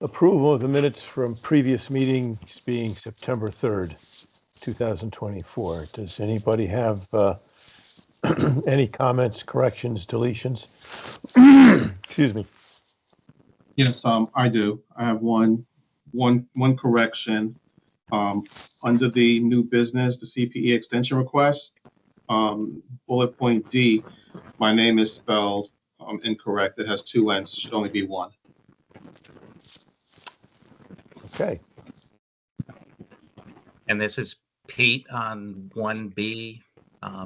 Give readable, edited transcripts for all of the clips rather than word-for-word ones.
Approval of the minutes from previous meetings being September 3rd, 2024. Does anybody have any comments, corrections, deletions? Excuse me. Yes, I do. I have one correction. Under the new business, the CPE extension request, bullet point D, my name is spelled incorrect. It has two N's. It should only be one. Okay. And this is Pete on 1B,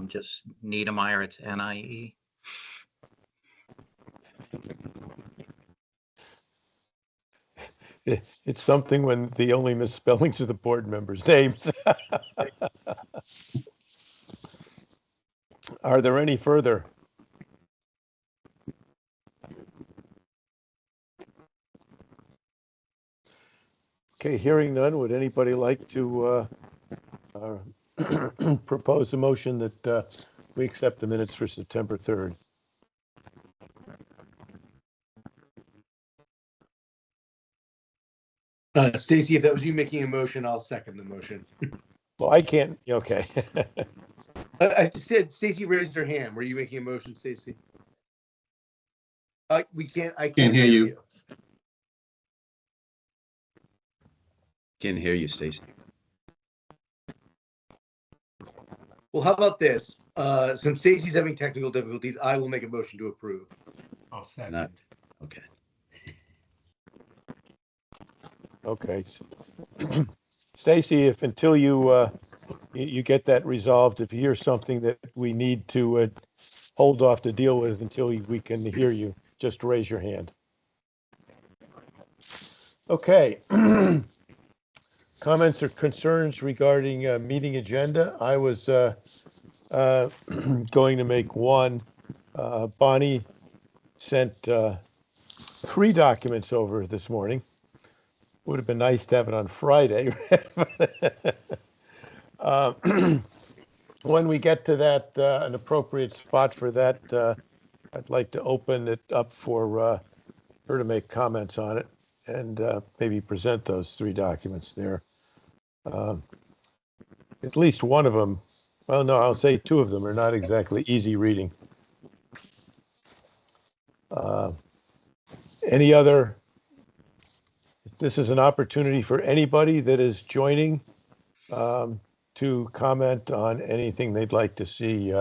just Niedermeyer, it's NIE. It's something when the only misspellings are the board members' names. Are there any further? Okay, hearing none, would anybody like to propose a motion that we accept the minutes for September 3rd? Stacy, if that was you making a motion, I'll second the motion. Well, I can't. Okay. I said Stacy raised her hand. Were you making a motion, Stacy? We can't. I can't hear you. Can't hear you, Stacy. Well, how about this? Since Stacy's having technical difficulties, I will make a motion to approve. I'll second. Not okay. Okay. Stacy, if until you you get that resolved, if you hear something that we need to hold off to deal with until we can hear you, just raise your hand. Okay. Comments or concerns regarding meeting agenda? I was going to make one. Bonnie sent 3 documents over this morning. Would have been nice to have it on Friday. When we get to that, an appropriate spot for that, I'd like to open it up for her to make comments on it and maybe present those 3 documents there. At least one of them, well, no, I'll say 2 of them are not exactly easy reading. Any other? This is an opportunity for anybody that is joining to comment on anything they'd like to see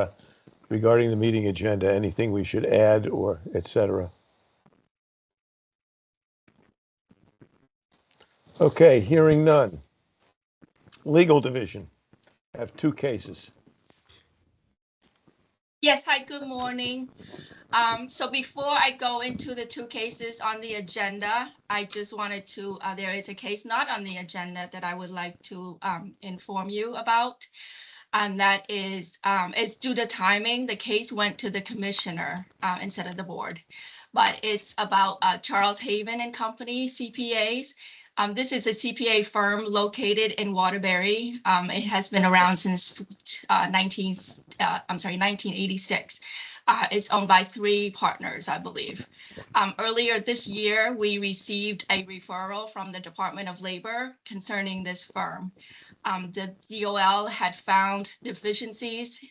regarding the meeting agenda, anything we should add or et cetera. Okay, hearing none. Legal division, I have 2 cases. Yes, hi, good morning. So before I go into the 2 cases on the agenda, I just wanted to, there is a case not on the agenda that I would like to inform you about. And that is, it's due to timing. The case went to the commissioner instead of the board. But it's about Charles Haven and Company, CPAs. This is a CPA firm located in Waterbury. It has been around since 1986. It's owned by 3 partners, I believe. Earlier this year, we received a referral from the Department of Labor concerning this firm. The DOL had found deficiencies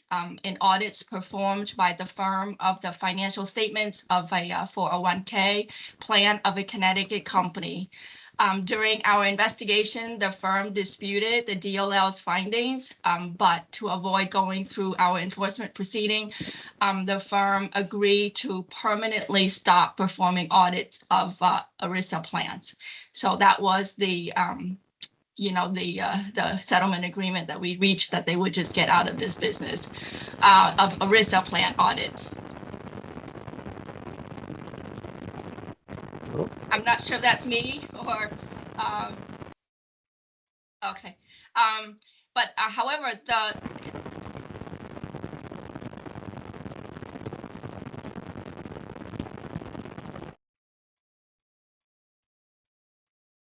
in audits performed by the firm of the financial statements of a 401k plan of a Connecticut company. During our investigation, the firm disputed the DOL's findings, but to avoid going through our enforcement proceeding, the firm agreed to permanently stop performing audits of ERISA plans. So that was the settlement agreement that we reached, that they would just get out of this business of ERISA plan audits. I'm not sure that's me or, okay. But however,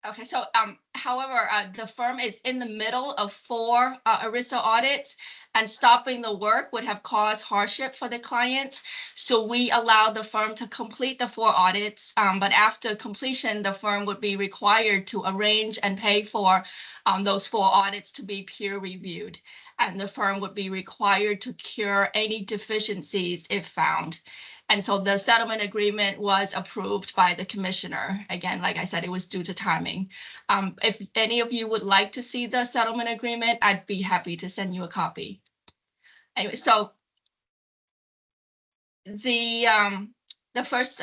Okay, so however, the firm is in the middle of 4 ERISA audits, and stopping the work would have caused hardship for the clients. So we allow the firm to complete the 4 audits, but after completion, the firm would be required to arrange and pay for those 4 audits to be peer reviewed. And the firm would be required to cure any deficiencies if found. And so the settlement agreement was approved by the commissioner. Again, like I said, it was due to timing. If any of you would like to see the settlement agreement, I'd be happy to send you a copy. Anyway, so the first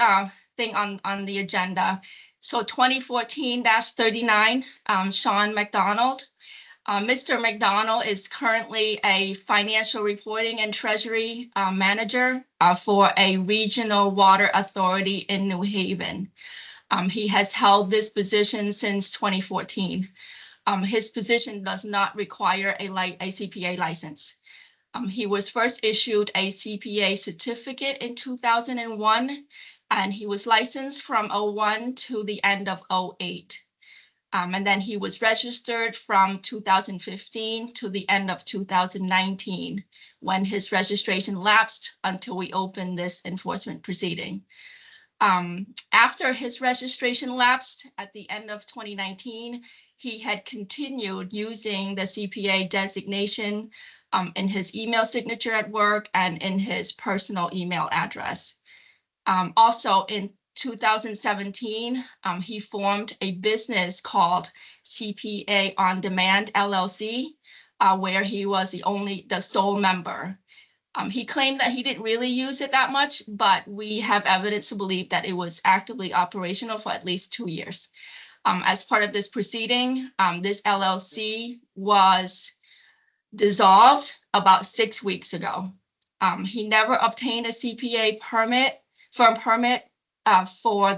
thing on the agenda, so 2014-39, Sean McDonald. Mr. McDonald is currently a financial reporting and treasury manager for a regional water authority in New Haven. He has held this position since 2014. His position does not require a CPA license. He was first issued a CPA certificate in 2001, and he was licensed from 01 to the end of 08. And then he was registered from 2015 to the end of 2019, when his registration lapsed until we opened this enforcement proceeding. After his registration lapsed at the end of 2019, he had continued using the CPA designation in his email signature at work and in his personal email address. Also in 2017, he formed a business called CPA On Demand LLC, where he was the sole member. He claimed that he didn't really use it that much, but we have evidence to believe that it was actively operational for at least 2 years. As part of this proceeding, this LLC was dissolved about 6 weeks ago. He never obtained a CPA firm permit for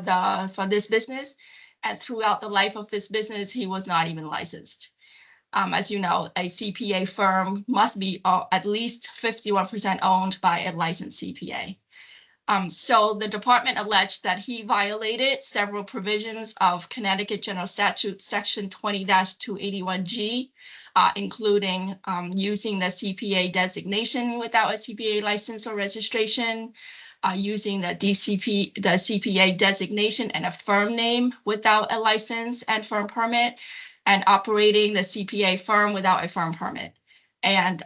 this business, and throughout the life of this business, he was not even licensed. As you know, a CPA firm must be at least 51% owned by a licensed CPA. So the department alleged that he violated several provisions of Connecticut General Statute Section 20-281G, including using the CPA designation without a CPA license or registration, using the CPA designation and a firm name without a license and firm permit, and operating the CPA firm without a firm permit, and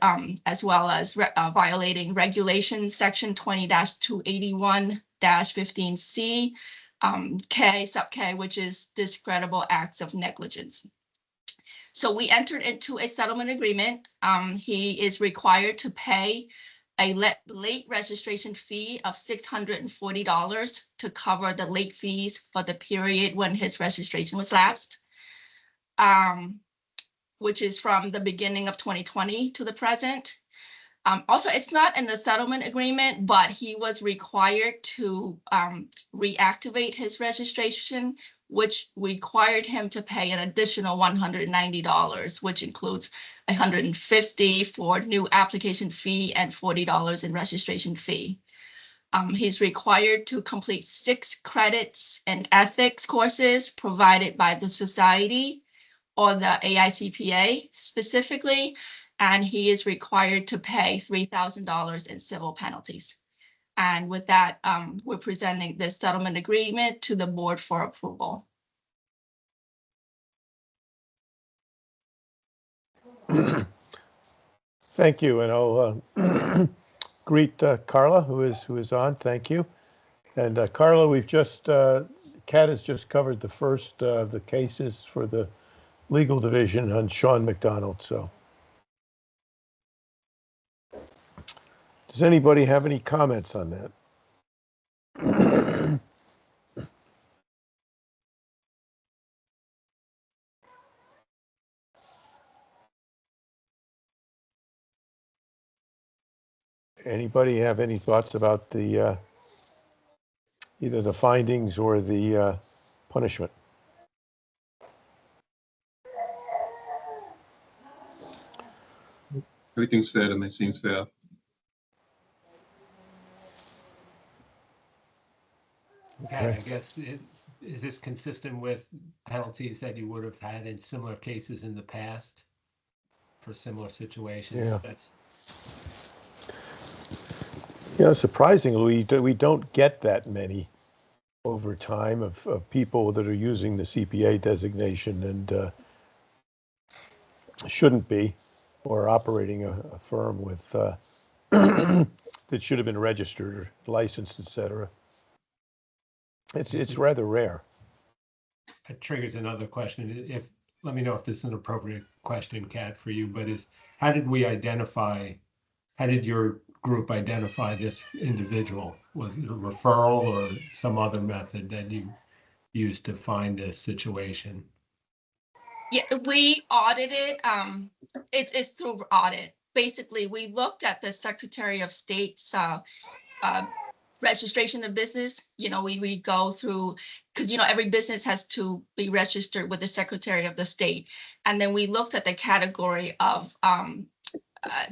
as well as violating regulation section 20-281-15C, K sub K, which is discreditable acts of negligence. So we entered into a settlement agreement. He is required to pay a late registration fee of $640 to cover the late fees for the period when his registration was lapsed, which is from the beginning of 2020 to the present. Also, it's not in the settlement agreement, but he was required to reactivate his registration, which required him to pay an additional $190, which includes $150 for new application fee and $40 in registration fee. He's required to complete 6 credits in ethics courses provided by the society or the AICPA specifically, and he is required to pay $3,000 in civil penalties. And with that, we're presenting this settlement agreement to the board for approval. Thank you, and I'll greet Carla, who is on. Thank you. And Carla, Kat has just covered the first of the cases for the legal division on Sean McDonald. So, does anybody have any comments on that? Anybody have any thoughts about the either the findings or the punishment? Everything's fair to me, seems fair. Okay, I guess is this consistent with penalties that you would have had in similar cases in the past for similar situations? Yeah. That's Surprisingly, we don't get that many over time of people that are using the CPA designation and shouldn't be, or operating a firm with that should have been registered or licensed, etc. It's rather rare. that triggers another question. If let me know if this is an appropriate question, Kat, for you, but how did your group identify this individual? Was it a referral or some other method that you used to find this situation? Yeah, we audited, it's through audit. Basically, we looked at the Secretary of State's registration of business. We go through, because every business has to be registered with the Secretary of the State. And then we looked at the category of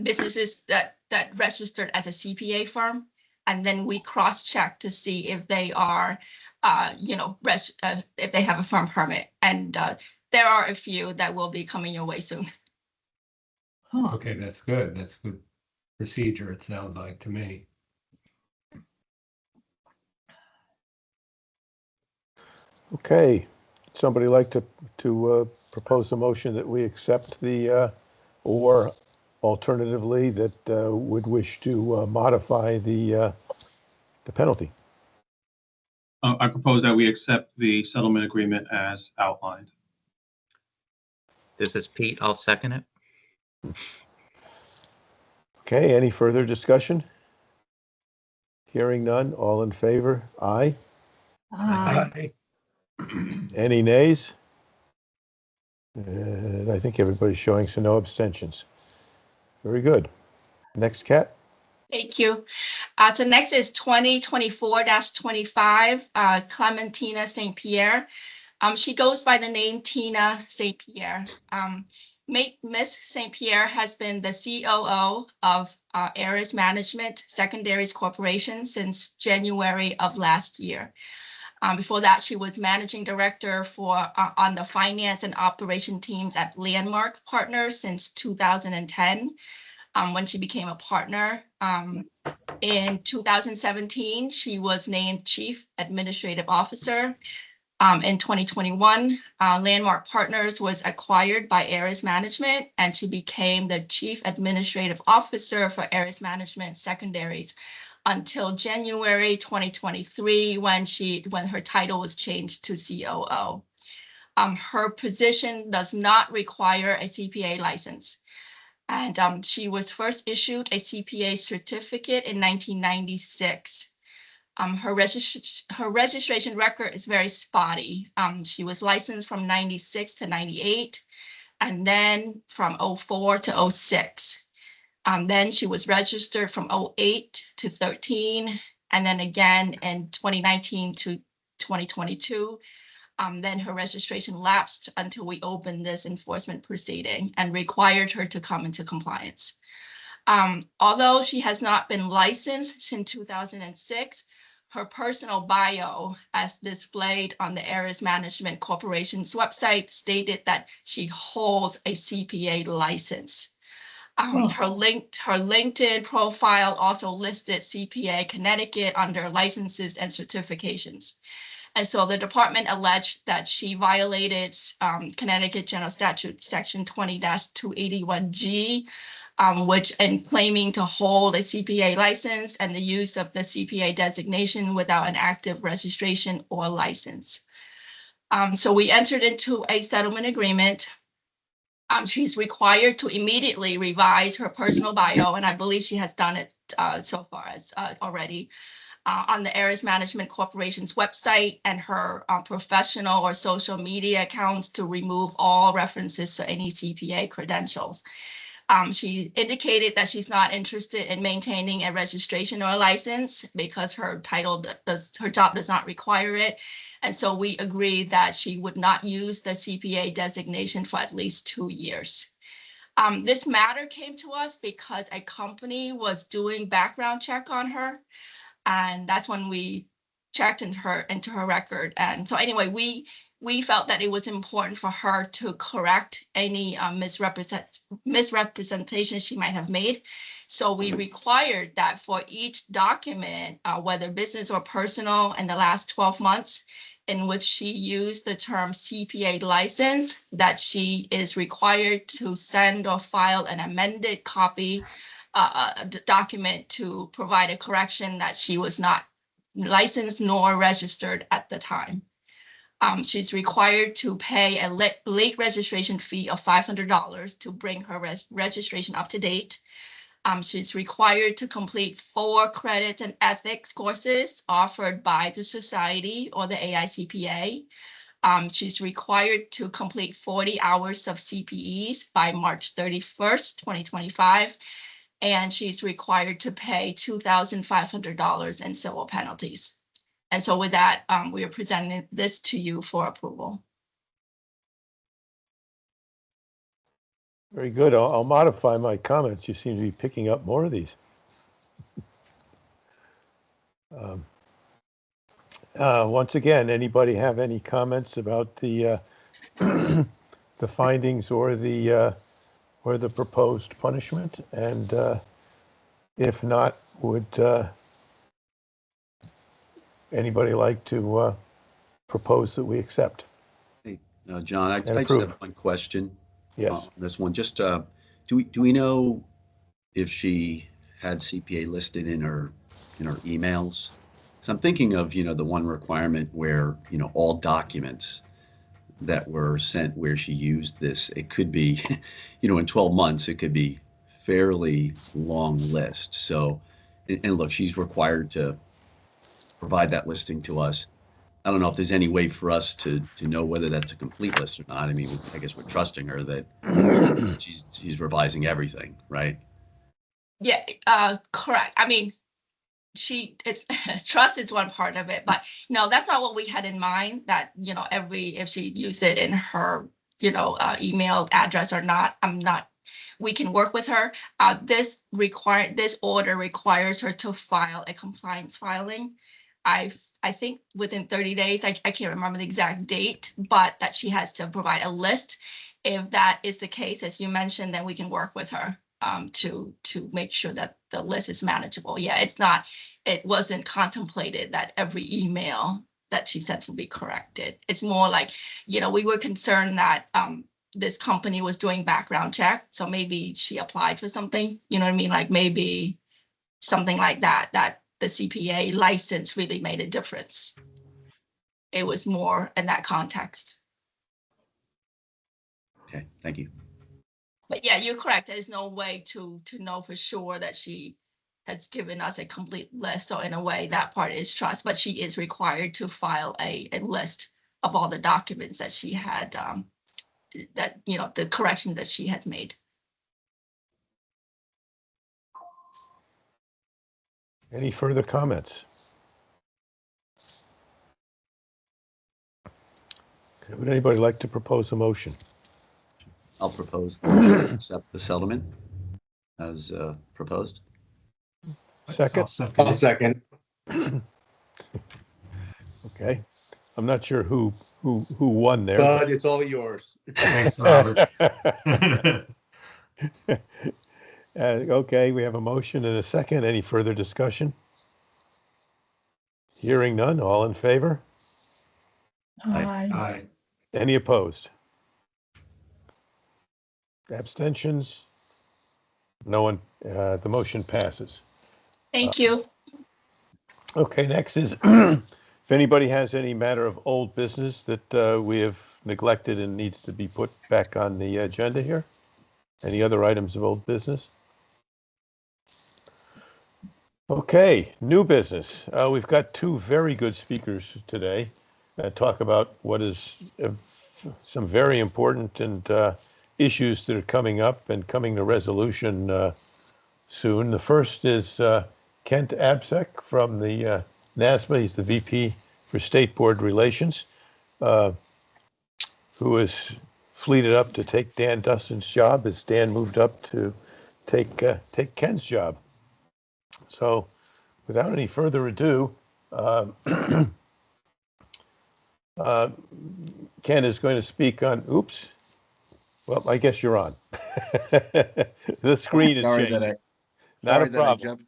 businesses that registered as a CPA firm. And then we cross-check to see if they are, if they have a firm permit. And there are a few that will be coming your way soon. Okay, that's good. That's good procedure, it sounds like to me. Okay, somebody like to propose a motion that we accept the or alternatively that would wish to modify the penalty. I propose that we accept the settlement agreement as outlined. This is Pete. I'll second it. Okay, any further discussion? Hearing none, all in favor? Aye. Aye. Any nays? And I think everybody's showing, so no abstentions. Very good. Next, Kat. Thank you. So next is 2024-25, Clementina St. Pierre. She goes by the name Tina St. Pierre. Miss St. Pierre has been the COO of Ares Management Secondaries Corporation since January of last year. Before that, she was managing director on the finance and operation teams at Landmark Partners since 2010, when she became a partner. In 2017, she was named Chief Administrative Officer. In 2021, Landmark Partners was acquired by Ares Management, and she became the Chief Administrative Officer for Ares Management Secondaries until January 2023, when her title was changed to COO. Her position does not require a CPA license. And she was first issued a CPA certificate in 1996. Her registration record is very spotty. She was licensed from 96 to 98, and then from 04 to 06. Then she was registered from 08 to 13, and then again in 2019 to 2022. Then her registration lapsed until we opened this enforcement proceeding and required her to come into compliance. Although she has not been licensed since 2006, her personal bio, as displayed on the Ares Management Corporation's website, stated that she holds a CPA license. Her LinkedIn profile also listed CPA Connecticut under licenses and certifications. And so the department alleged that she violated Connecticut General Statute Section 20-281G, which in claiming to hold a CPA license and the use of the CPA designation without an active registration or license. So we entered into a settlement agreement. She's required to immediately revise her personal bio, and I believe she has done it so far as already. On the Ares Management Corporation's website and her professional or social media accounts to remove all references to any CPA credentials. She indicated that she's not interested in maintaining a registration or a license because her job does not require it. And so we agreed that she would not use the CPA designation for at least 2 years. This matter came to us because a company was doing background check on her. And that's when we checked into her record. And so anyway, we felt that it was important for her to correct any misrepresentation she might have made. So we required that for each document, whether business or personal, in the last 12 months, in which she used the term CPA license, that she is required to send or file an amended copy document to provide a correction that she was not licensed nor registered at the time. She's required to pay a late registration fee of $500 to bring her registration up to date. She's required to complete 4 credit and ethics courses offered by the society or the AICPA. She's required to complete 40 hours of CPEs by March 31st, 2025. And she's required to pay $2,500 in civil penalties. And so with that, we are presenting this to you for approval. Very good. I'll modify my comments. You seem to be picking up more of these. Once again, anybody have any comments about the the findings or the proposed punishment? And if not, would anybody like to propose that we accept? Hey, John, I just approve. have one question. Yes. This one, just, do we know if she had CPA listed in her emails? So I'm thinking of, the one requirement where, all documents that were sent where she used this, it could be, in 12 months, it could be fairly long list. So, and look, she's required to provide that listing to us. I don't know if there's any way for us to know whether that's a complete list or not. I mean, I guess we're trusting her that she's revising everything, right? Yeah, correct. I mean, it's trust is one part of it, but that's not what we had in mind, that if she used it in her email address or not, we can work with her. This order requires her to file a compliance filing. I think within 30 days, I can't remember the exact date, but that she has to provide a list. If that is the case, as you mentioned, then we can work with her to make sure that the list is manageable. Yeah, it wasn't contemplated that every email that she sent will be corrected. It's more like, we were concerned that this company was doing background check. So maybe she applied for something, you know what I mean? Like maybe something like that the CPA license really made a difference. It was more in that context. Okay, thank you. But yeah, you're correct. There's no way to know for sure that she has given us a complete list. So in a way, that part is trust, but she is required to file a list of all the documents that she had, the corrections that she has made. Any further comments? Okay, would anybody like to propose a motion? I'll propose to accept the settlement as proposed. Second? I'll second. Okay. I'm not sure who won there. Bud, it's all yours. Thanks, Robert. Okay, we have a motion and a second. Any further discussion? Hearing none, all in favor? Aye. Any opposed? Abstentions? No one, the motion passes. Thank you. Okay, next is, if anybody has any matter of old business that we have neglected and needs to be put back on the agenda here? Any other items of old business? Okay, new business. We've got 2 very good speakers today that talk about what is some very important and issues that are coming up and coming to resolution soon. The first is Kent Absek from the NASMA. He's the VP for State Board Relations, who is fleeted up to take Dan Dustin's job as Dan moved up to take Ken's job. So without any further ado, Um, uh, Ken is going to speak on, oops. Well, I guess you're on. The screen is Sorry changing. that I, Not a sorry that I problem. jumped,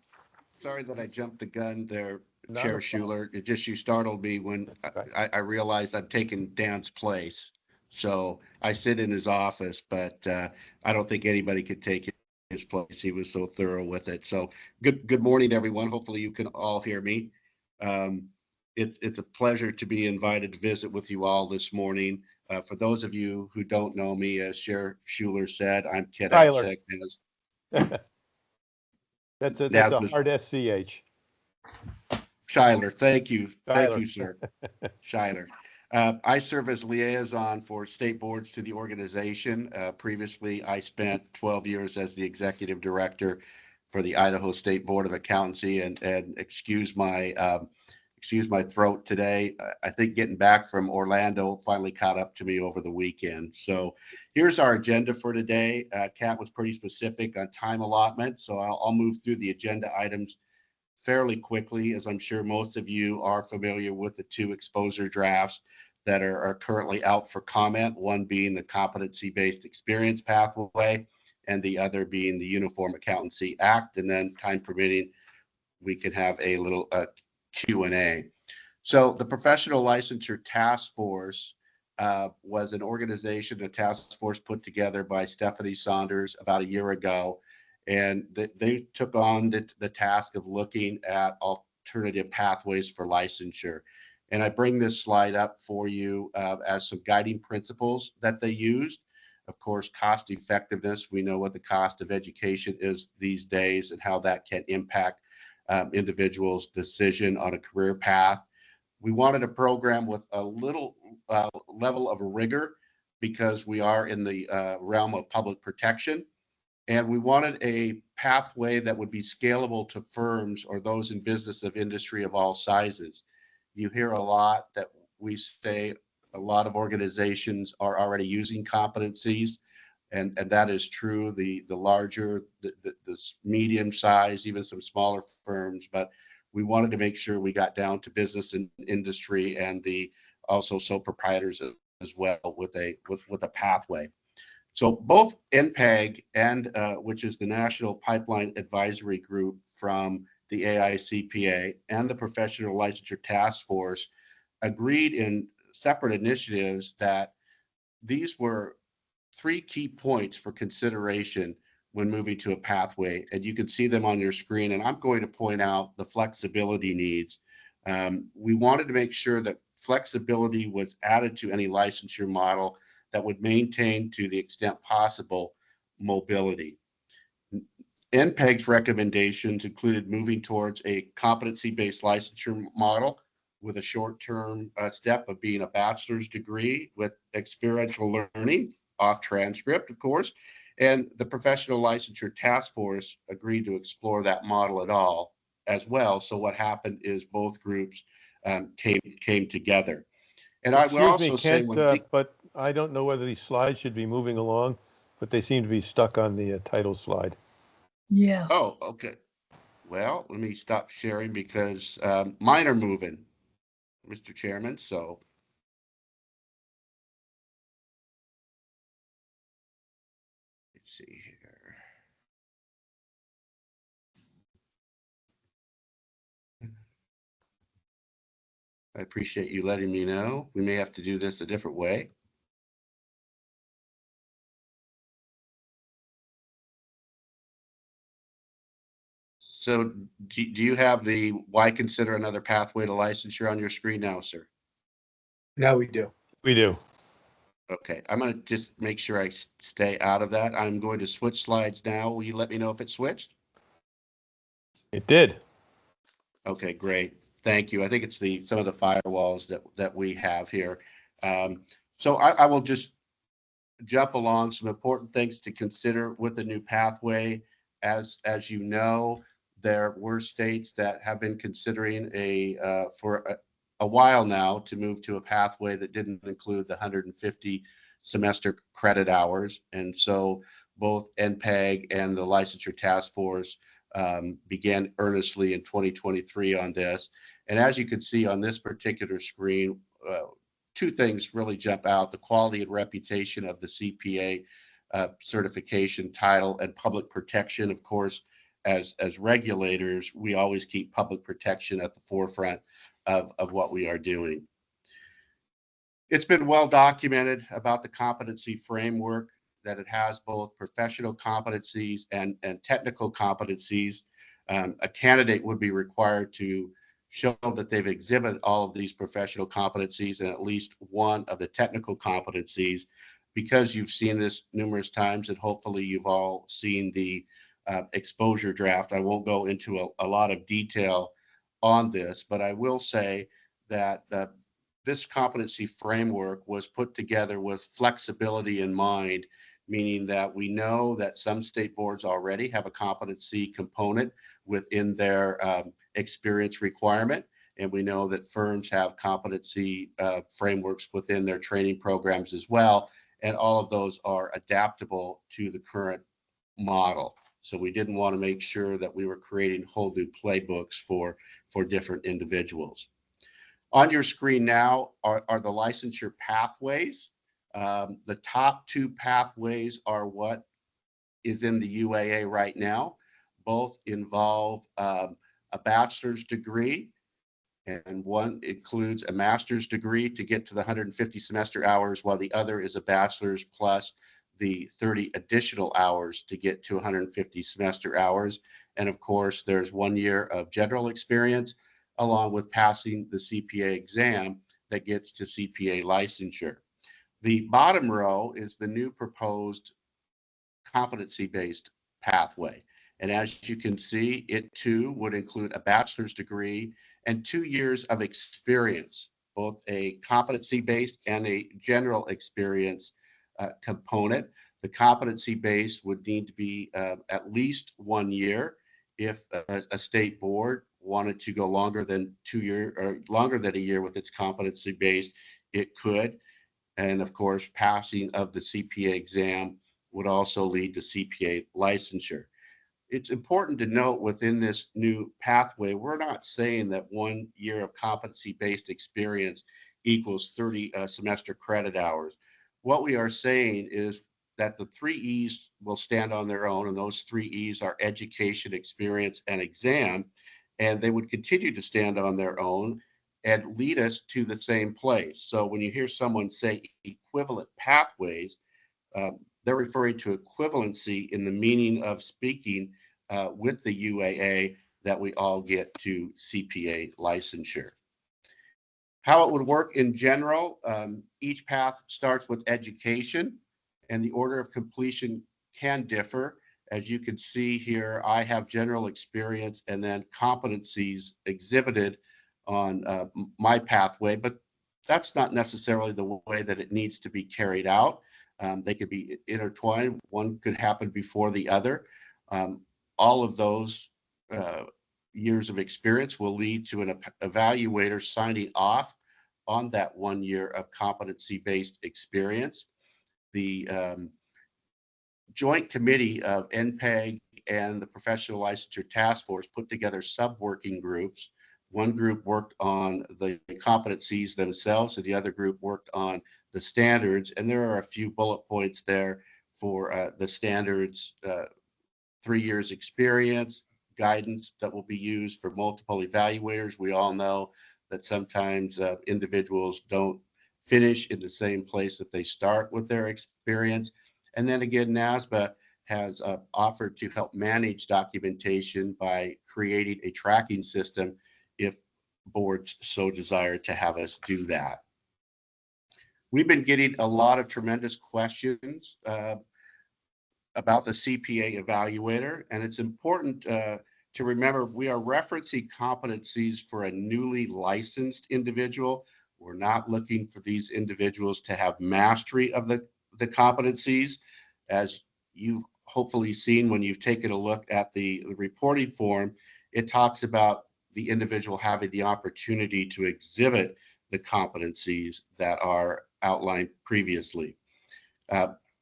sorry that I jumped the gun there, Not Chair a problem. Schuler. It just, you startled me when Right. I realized I've taken Dan's place. So I sit in his office, but I don't think anybody could take his place. He was so thorough with it. So good morning, everyone. Hopefully you can all hear me. It's a pleasure to be invited to visit with you all this morning. For those of you who don't know me, as Chair Schuler said, I'm Ken Tyler. Atsek. That's As a was hard SCH. Schuyler, thank you. Thank Tyler. you, sir. Schuyler. I serve as liaison for state boards to the organization. Previously, I spent 12 years as the executive director for the Idaho State Board of Accountancy, and excuse my throat today. I think getting back from Orlando finally caught up to me over the weekend. So here's our agenda for today. Kat was pretty specific on time allotment, so I'll move through the agenda items fairly quickly, as I'm sure most of you are familiar with the two exposure drafts that are currently out for comment, one being the competency-based experience pathway, and the other being the Uniform Accountancy Act. And then, time permitting, we can have a little Q&A. So the Professional Licensure Task Force was an organization, a task force put together by Stephanie Saunders about a year ago. And they took on the task of looking at alternative pathways for licensure. And I bring this slide up for you as some guiding principles that they used. Of course, cost effectiveness. We know what the cost of education is these days and how that can impact individuals' decision on a career path. We wanted a program with a little level of rigor because we are in the realm of public protection. And we wanted a pathway that would be scalable to firms or those in business of industry of all sizes. You hear a lot that we say a lot of organizations are already using competencies, and that is true. The larger, the medium size, even some smaller firms, but we wanted to make sure we got down to business and industry and the also sole proprietors as well with a pathway. So both NPAG and which is the National Pipeline Advisory Group from the AICPA and the Professional Licensure Task Force agreed in separate initiatives that these were three key points for consideration when moving to a pathway. And you can see them on your screen. And I'm going to point out the flexibility needs. We wanted to make sure that flexibility was added to any licensure model that would maintain, to the extent possible, mobility. NPEG's recommendations included moving towards a competency-based licensure model with a short-term step of being a bachelor's degree with experiential learning, off transcript, of course. And the Professional Licensure Task Force agreed to explore that model at all as well. So what happened is both groups came together. And I would Excuse me, also say Kent, but I don't know whether these slides should be moving along, but they seem to be stuck on the title slide. Yes. Oh, okay. Well, let me stop sharing because mine are moving, Mr. Chairman. So let's see here. I appreciate you letting me know. We may have to do this a different way. So do you have the why consider another pathway to licensure on your screen now, sir? Now we do. We do. Okay, I'm going to just make sure I stay out of that. I'm going to switch slides now. Will you let me know if it switched? It did. Okay, great. Thank you. I think it's some of the firewalls that we have here. So I will just jump along some important things to consider with the new pathway. As you know, there were states that have been considering for a while now to move to a pathway that didn't include the 150 semester credit hours. And so both NPAG and the Licensure Task Force began earnestly in 2023 on this. And as you can see on this particular screen, two things really jump out: the quality and reputation of the CPA certification title, and public protection. Of course, as regulators, we always keep public protection at the forefront of what we are doing. It's been well documented about the competency framework, that it has both professional competencies and technical competencies. A candidate would be required to show that they've exhibited all of these professional competencies and at least one of the technical competencies. Because you've seen this numerous times, and hopefully you've all seen the exposure draft, I won't go into a lot of detail on this, but I will say that this competency framework was put together with flexibility in mind, meaning that we know that some state boards already have a competency component within their experience requirement. And we know that firms have competency frameworks within their training programs as well. And all of those are adaptable to the current model. So we didn't want to make sure that we were creating whole new playbooks for different individuals. On your screen now are the licensure pathways. The top two pathways are what is in the UAA right now. Both involve a bachelor's degree, and one includes a master's degree to get to the 150 semester hours, while the other is a bachelor's plus the 30 additional hours to get to 150 semester hours. And of course, there's 1 year of general experience, along with passing the CPA exam that gets to CPA licensure. The bottom row is the new proposed competency-based pathway. And as you can see, it too would include a bachelor's degree and 2 years of experience, both a competency-based and a general experience component. The competency-based would need to be at least 1 year. If a state board wanted to go longer than 2 years or longer than a year with its competency-based, it could. And of course, passing of the CPA exam would also lead to CPA licensure. It's important to note within this new pathway, we're not saying that 1 year of competency-based experience equals 30 semester credit hours. What we are saying is that the 3 E's will stand on their own, and those 3 E's are education, experience, and exam, and they would continue to stand on their own and lead us to the same place. So when you hear someone say equivalent pathways, they're referring to equivalency in the meaning of speaking with the UAA, that we all get to CPA licensure. How it would work in general, each path starts with education, and the order of completion can differ. As you can see here, I have general experience and then competencies exhibited on my pathway, but that's not necessarily the way that it needs to be carried out. They could be intertwined. One could happen before the other. All of those years of experience will lead to an evaluator signing off on that 1 year of competency-based experience. The joint committee of NPEG and the Professional Licensure Task Force put together sub-working groups. One group worked on the competencies themselves, and the other group worked on the standards. And there are a few bullet points there for the standards, 3 years experience, guidance that will be used for multiple evaluators. We all know that sometimes individuals don't finish in the same place that they start with their experience. And then again, NASBA has offered to help manage documentation by creating a tracking system if boards so desire to have us do that. We've been getting a lot of tremendous questions about the CPA evaluator, and it's important to remember we are referencing competencies for a newly licensed individual. We're not looking for these individuals to have mastery of the competencies. As you've hopefully seen when you've taken a look at the reporting form, it talks about the individual having the opportunity to exhibit the competencies that are outlined previously.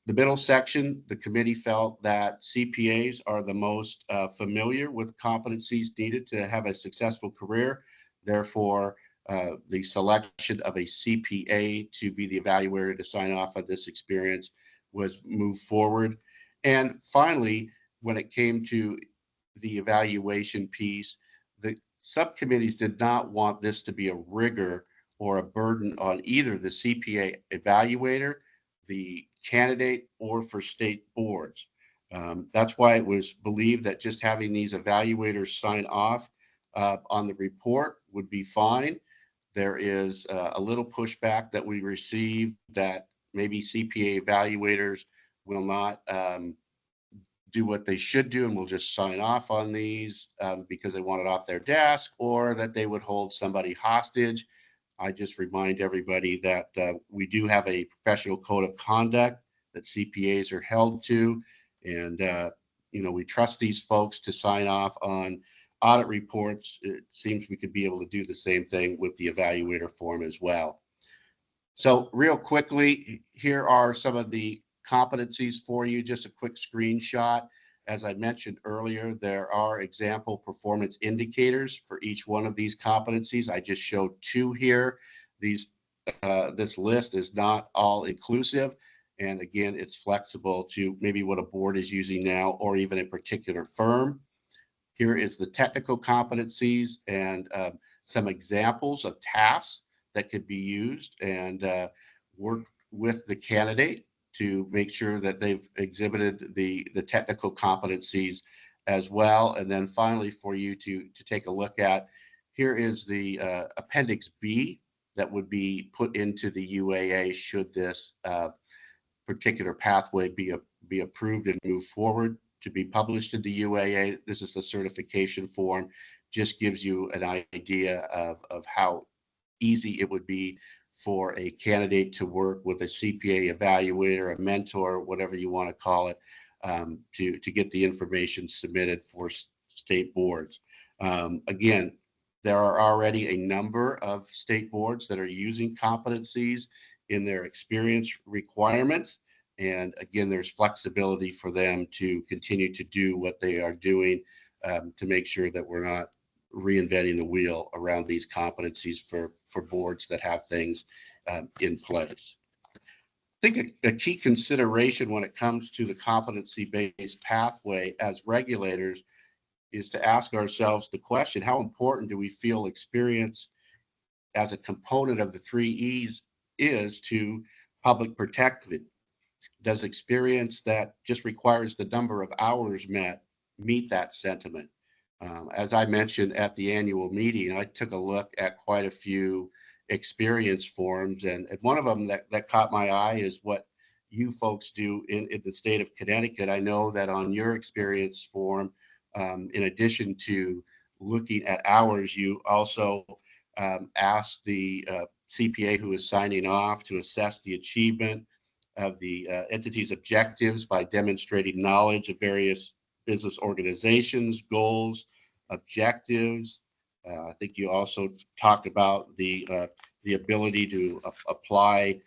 The middle section, the committee felt that CPAs are the most familiar with competencies needed to have a successful career. Therefore, the selection of a CPA to be the evaluator to sign off on this experience was moved forward. And finally, when it came to the evaluation piece, the subcommittees did not want this to be a rigor or a burden on either the CPA evaluator, the candidate, or for state boards. That's why it was believed that just having these evaluators sign off on the report would be fine. There is a little pushback that we received that maybe CPA evaluators will not do what they should do and will just sign off on these because they want it off their desk, or that they would hold somebody hostage. I just remind everybody that we do have a professional code of conduct that CPAs are held to, and we trust these folks to sign off on audit reports. It seems we could be able to do the same thing with the evaluator form as well. So real quickly, here are some of the competencies for you, just a quick screenshot. As I mentioned earlier, there are example performance indicators for each one of these competencies. I just showed two here. This list is not all inclusive. And again, it's flexible to maybe what a board is using now or even a particular firm. Here is the technical competencies and some examples of tasks that could be used, and work with the candidate to make sure that they've exhibited the technical competencies as well. And then finally, for you to take a look at, here is the Appendix B that would be put into the UAA should this particular pathway be approved and move forward to be published in the UAA. This is the certification form, just gives you an idea of how easy it would be for a candidate to work with a CPA evaluator, a mentor, whatever you want to call it, to get the information submitted for state boards. Again, there are already a number of state boards that are using competencies in their experience requirements. And again, there's flexibility for them to continue to do what they are doing to make sure that we're not reinventing the wheel around these competencies for boards that have things in place. I think a key consideration when it comes to the competency-based pathway as regulators is to ask ourselves the question, how important do we feel experience as a component of the 3 E's is to public protective? Does experience that just requires the number of hours met meet that sentiment? As I mentioned at the annual meeting, I took a look at quite a few experience forms, and one of them that caught my eye is what you folks do in the state of Connecticut. I know that on your experience form, in addition to looking at hours, you also ask the CPA who is signing off to assess the achievement of the entity's objectives by demonstrating knowledge of various business organizations, goals, objectives. I think you also talked about the ability to apply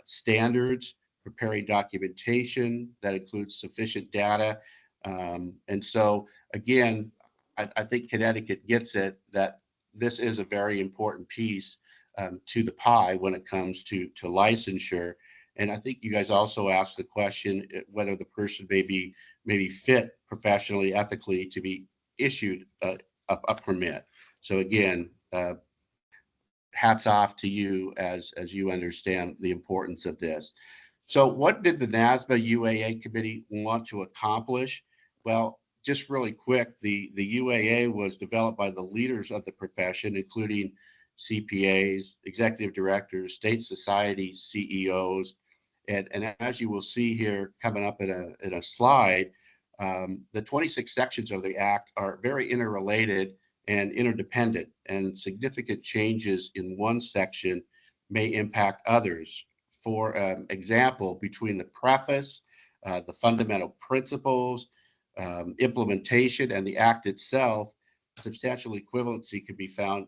standards, preparing documentation that includes sufficient data. And so again, I think Connecticut gets it that this is a very important piece to the pie when it comes to licensure. And I think you guys also asked the question whether the person may be fit professionally, ethically to be issued a permit. So again, hats off to you as you understand the importance of this. So what did the NASBA UAA committee want to accomplish? Well, just really quick, the UAA was developed by the leaders of the profession, including CPAs, executive directors, state society CEOs, and as you will see here coming up in a slide, the 26 sections of the Act are very interrelated and interdependent, and significant changes in one section may impact others. For example, between the preface, the fundamental principles, implementation, and the Act itself, substantial equivalency can be found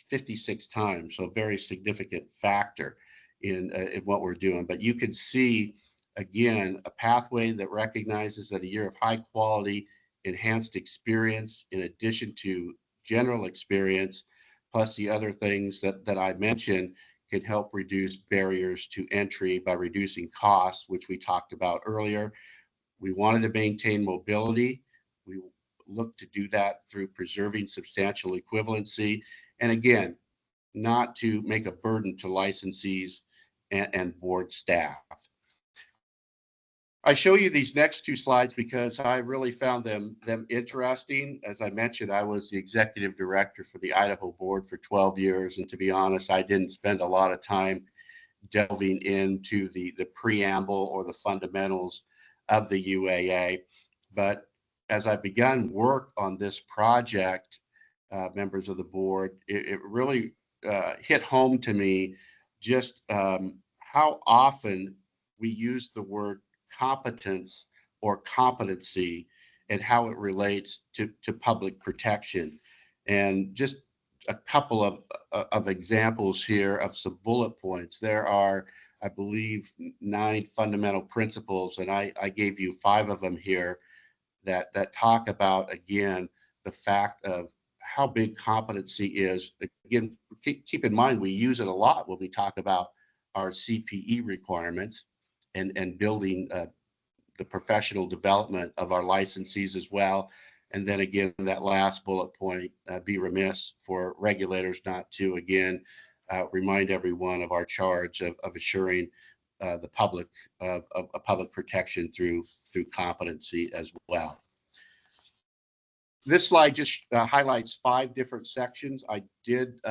56 times, so a very significant factor in what we're doing. But you can see Again, a pathway that recognizes that a year of high quality enhanced experience in addition to general experience, plus the other things that I mentioned, can help reduce barriers to entry by reducing costs, which we talked about earlier. We wanted to maintain mobility. We look to do that through preserving substantial equivalency. And again, not to make a burden to licensees and board staff. I show you these next two slides because I really found them interesting. As I mentioned, I was the executive director for the Idaho board for 12 years. And to be honest, I didn't spend a lot of time delving into the preamble or the fundamentals of the UAA. But as I began work on this project, members of the board, it really hit home to me just how often we use the word competence or competency and how it relates to public protection. And just a couple of examples here of some bullet points. There are, I believe, 9 fundamental principles, and I gave you 5 of them here that talk about, again, the fact of how big competency is. Again, keep in mind, we use it a lot when we talk about our CPE requirements and building the professional development of our licensees as well. And then again, that last bullet point, be remiss for regulators not to, again, remind everyone of our charge of assuring the public of public protection through competency as well. This slide just highlights 5 different sections. I did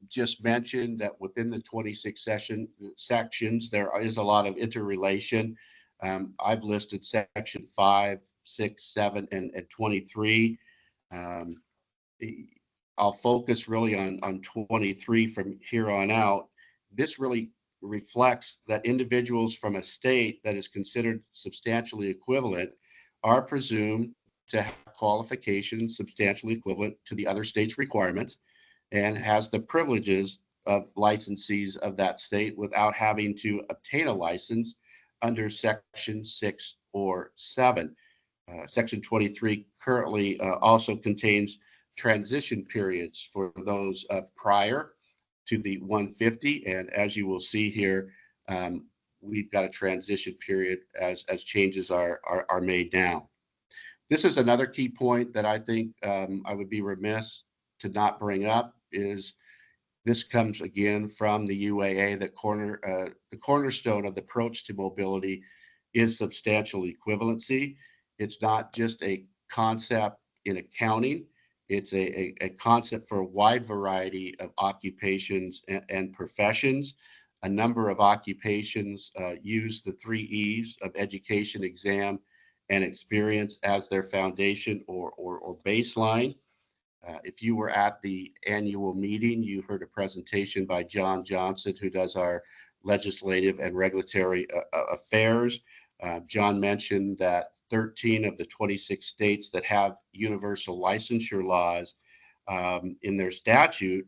just mention that within the 26 sections, there is a lot of interrelation. I've listed section 5, 6, 7, and 23. I'll focus really on 23 from here on out. This really reflects that individuals from a state that is considered substantially equivalent are presumed to have qualifications substantially equivalent to the other state's requirements and has the privileges of licensees of that state without having to obtain a license under section 6 or 7. Section 23 currently also contains transition periods for those prior to the 150. And as you will see here, we've got a transition period as changes are made now. This is another key point that I think I would be remiss to not bring up is this comes again from the UAA that the cornerstone of the approach to mobility is substantial equivalency. It's not just a concept in accounting. It's a concept for a wide variety of occupations and professions. A number of occupations use the 3 E's of education, exam, and experience as their foundation or baseline. If you were at the annual meeting, you heard a presentation by John Johnson, who does our legislative and regulatory affairs. John mentioned that 13 of the 26 states that have universal licensure laws in their statute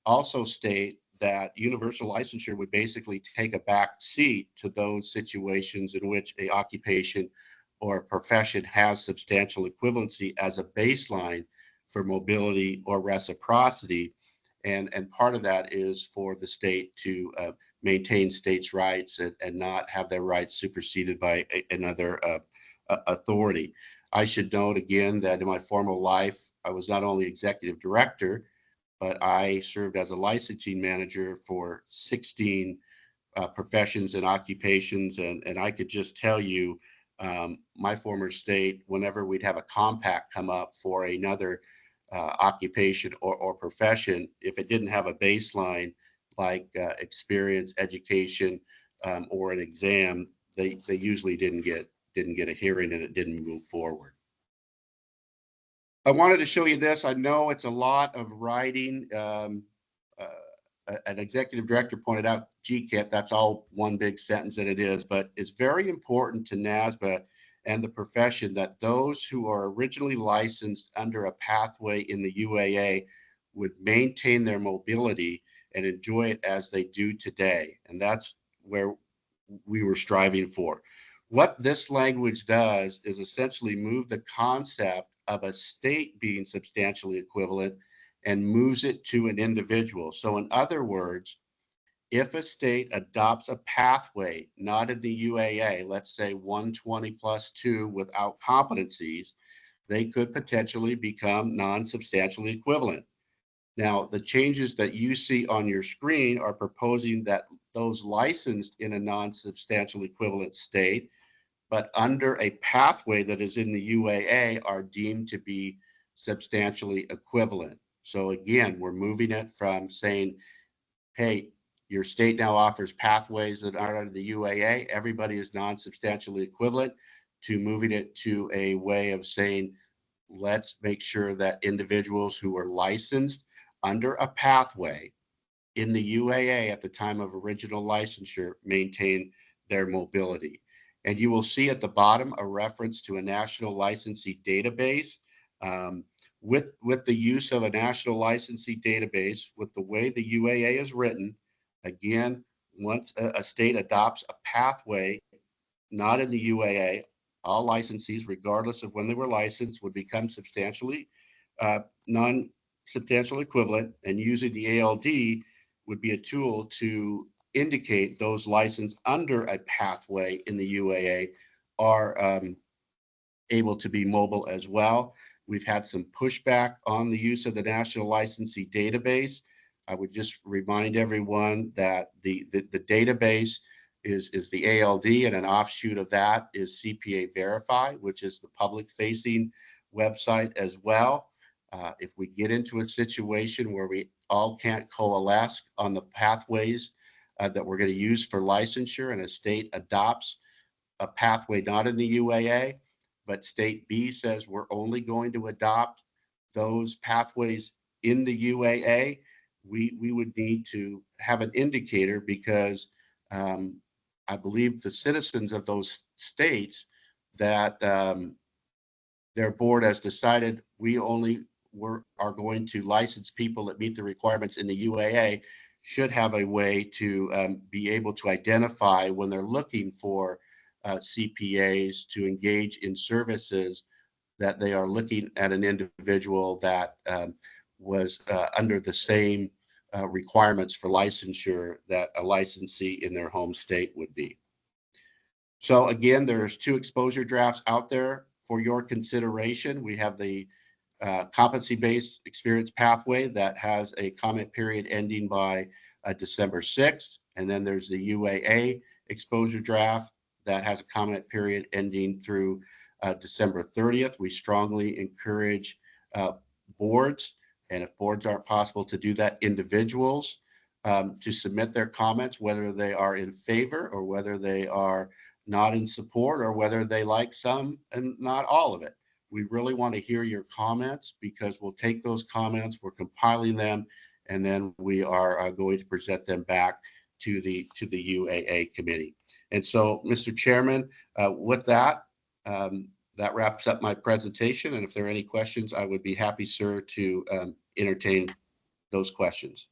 also state that universal licensure would basically take a back seat to those situations in which an occupation or a profession has substantial equivalency as a baseline for mobility or reciprocity. And part of that is for the state to maintain states' rights and not have their rights superseded by another authority. I should note again that in my former life, I was not only executive director, but I served as a licensing manager for 16 professions and occupations. And I could just tell you, my former state, whenever we'd have a compact come up for another occupation or profession, if it didn't have a baseline like experience, education, or an exam, they usually didn't get a hearing and it didn't move forward. I wanted to show you this. I know it's a lot of writing. An executive director pointed out, gee, Kit, that's all one big sentence, and it is, but it's very important to NASBA and the profession that those who are originally licensed under a pathway in the UAA would maintain their mobility and enjoy it as they do today. And that's where we were striving for. What this language does is essentially move the concept of a state being substantially equivalent and moves it to an individual. So in other words, if a state adopts a pathway not in the UAA, let's say 120 plus 2 without competencies, they could potentially become non-substantially equivalent. Now, the changes that you see on your screen are proposing that those licensed in a non-substantial equivalent state, but under a pathway that is in the UAA, are deemed to be substantially equivalent. So again, we're moving it from saying, hey, your state now offers pathways that are under the UAA, everybody is non-substantially equivalent, to moving it to a way of saying, let's make sure that individuals who are licensed under a pathway in the UAA at the time of original licensure maintain their mobility. And you will see at the bottom a reference to a national licensee database. With the use of a national licensee database, with the way the UAA is written, again, once a state adopts a pathway not in the UAA, all licensees, regardless of when they were licensed, would become substantially non-substantial equivalent, and using the ALD would be a tool to indicate those licensed under a pathway in the UAA are able to be mobile as well. We've had some pushback on the use of the National Licensee Database. I would just remind everyone that the database is the ALD, and an offshoot of that is CPA Verify, which is the public-facing website as well. If we get into a situation where we all can't coalesce on the pathways that we're going to use for licensure, and a state adopts a pathway not in the UAA, but state B says we're only going to adopt those pathways in the UAA, we would need to have an indicator, because I believe the citizens of those states that their board has decided we only are going to license people that meet the requirements in the UAA should have a way to be able to identify when they're looking for CPAs to engage in services, that they are looking at an individual that was under the same requirements for licensure that a licensee in their home state would be. So again, there's 2 exposure drafts out there for your consideration. We have the competency-based experience pathway that has a comment period ending by December 6th. And then there's the UAA exposure draft that has a comment period ending through December 30th. We strongly encourage boards, and if boards aren't possible to do that, individuals to submit their comments, whether they are in favor or whether they are not in support, or whether they like some and not all of it. We really want to hear your comments, because we'll take those comments, we're compiling them, and then we are going to present them back to the UAA committee. And so, Mr. Chairman, with that, that wraps up my presentation. And if there are any questions, I would be happy, sir, to entertain those questions.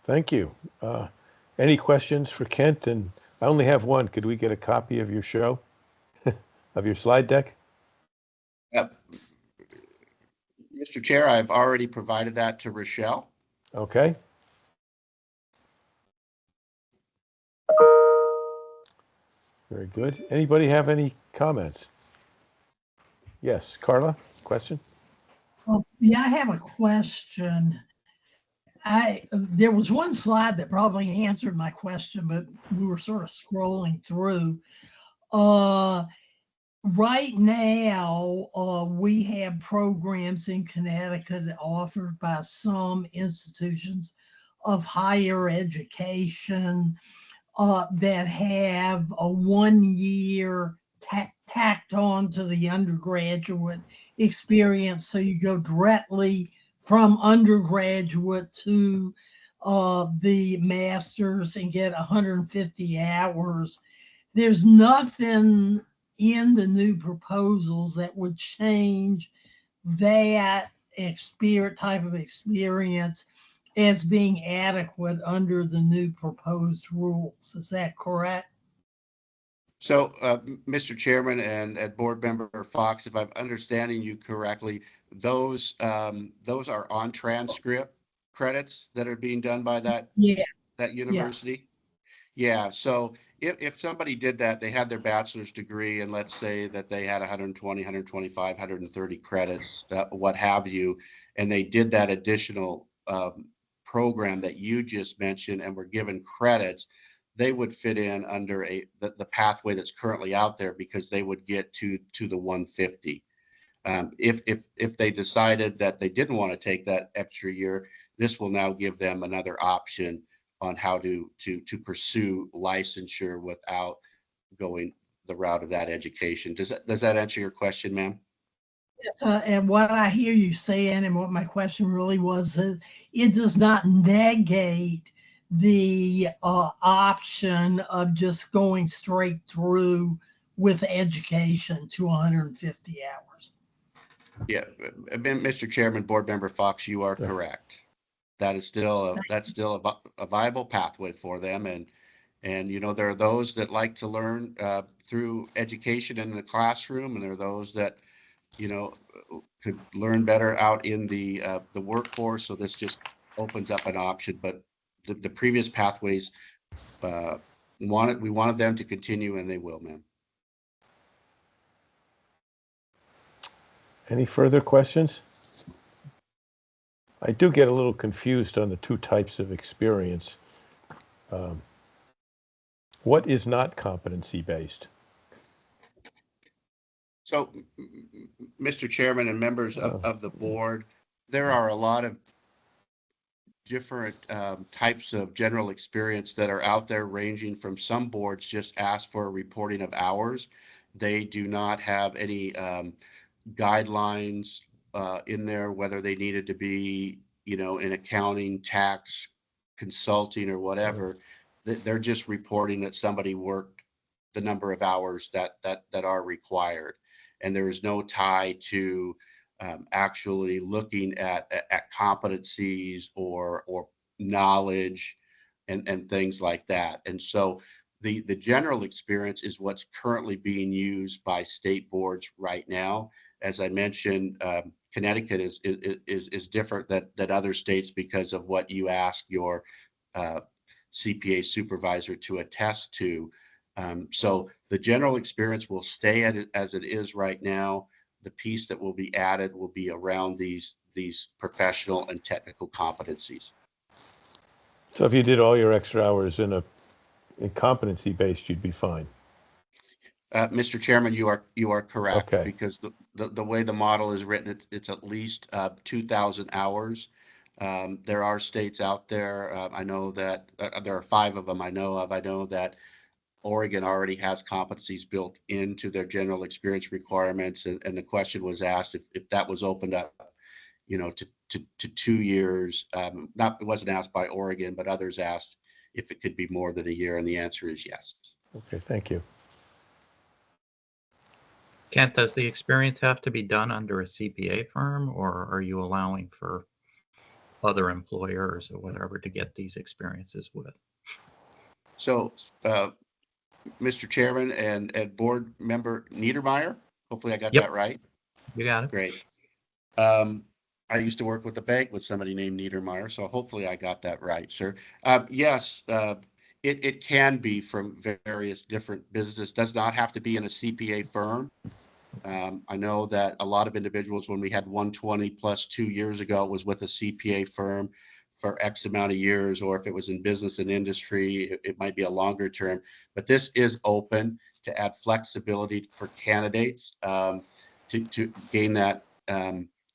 Thank you. Any questions for Kent? And I only have one. Could we get a copy of your show, of your slide deck? Mr. Chair, I've already provided that to Rochelle. Okay. Very good. Anybody have any comments? Yes, Carla, question? Well, yeah, I have a question. There was one slide that probably answered my question, but we were sort of scrolling through. Right now, we have programs in Connecticut offered by some institutions of higher education that have a 1 year tacked on to the undergraduate experience. So you go directly from undergraduate to the master's and get 150 hours. There's nothing in the new proposals that would change that type of experience as being adequate under the new proposed rules. Is that correct? So, Mr. Chairman and Board Member Fox, if I'm understanding you correctly, those are on transcript credits that are being done by that Yeah, yes. university? Yeah, so if somebody did that, they had their bachelor's degree, and let's say that they had 120, 125, 130 credits, what have you, and they did that additional program that you just mentioned and were given credits, they would fit in under the pathway that's currently out there because they would get to the 150. If they decided that they didn't want to take that extra year, this will now give them another option on how to pursue licensure without going the route of that education. Does that answer your question, ma'am? And what I hear you saying, and what my question really was, is it does not negate the option of just going straight through with education to 150 hours. Yeah, Mr. Chairman, Board Member Fox, you are correct. That is still a viable pathway for them, and you know, there are those that like to learn through education in the classroom, and there are those that, you know, could learn better out in the workforce. So this just opens up an option. But the previous pathways, we wanted them to continue, and they will, ma'am. Any further questions? I do get a little confused on the two types of experience. What is not competency-based? So, Mr. Chairman and members of the board, there are a lot of different types of general experience that are out there, ranging from some boards just ask for a reporting of hours. They do not have any guidelines in there, whether they needed to be, you know, in accounting, tax, consulting, or whatever. They're just reporting that somebody worked the number of hours that are required, and there is no tie to actually looking at competencies or knowledge and things like that. And so the general experience is what's currently being used by state boards right now. As I mentioned, Connecticut is different than other states because of what you ask your CPA supervisor to attest to. So the general experience will stay as it is right now. The piece that will be added will be around these professional and technical competencies. So if you did all your extra hours in competency-based, you'd be fine. Mr. Chairman, you are correct. Okay. Because the way the model is written, it's at least 2,000 hours. There are states out there. I know that there are 5 of them I know of. I know that Oregon already has competencies built into their general experience requirements, and the question was asked if that was opened up, you know, to 2 years. It wasn't asked by Oregon, but others asked if it could be more than a year, and the answer is yes. Okay, thank you. Kent, does the experience have to be done under a CPA firm, or are you allowing for other employers or whatever to get these experiences with? So, Mr. Chairman and Board Member Niedermeyer, hopefully I got Yep. that right. You got it. Great. I used to work with a bank with somebody named Niedermeyer, so hopefully I got that right, sir. Yes, it can be from various different businesses. Does not have to be in a CPA firm. I know that a lot of individuals, when we had 120 plus 2 years ago, it was with a CPA firm for X amount of years, or if it was in business and industry, it might be a longer term. But this is open to add flexibility for candidates to gain that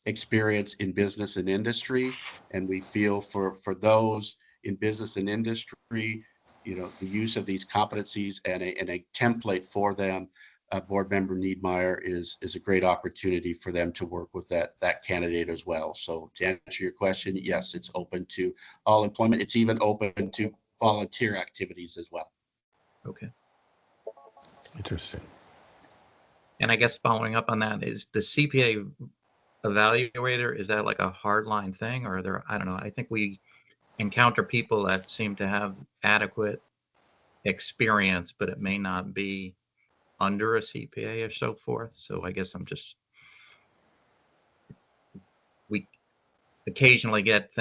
experience in business and industry. And we feel for those in business and industry, you know, the use of these competencies and a template for them, Board Member Niedermeyer is a great opportunity for them to work with that candidate as well. So to answer your question, yes, it's open to all employment. It's even open to volunteer activities as well. Okay. Interesting. And I guess following up on that, is the CPA evaluator, is that like a hardline thing, or are there, I don't know, I think we encounter people that seem to have adequate experience, but it may not be under a CPA or so forth. So I guess we occasionally get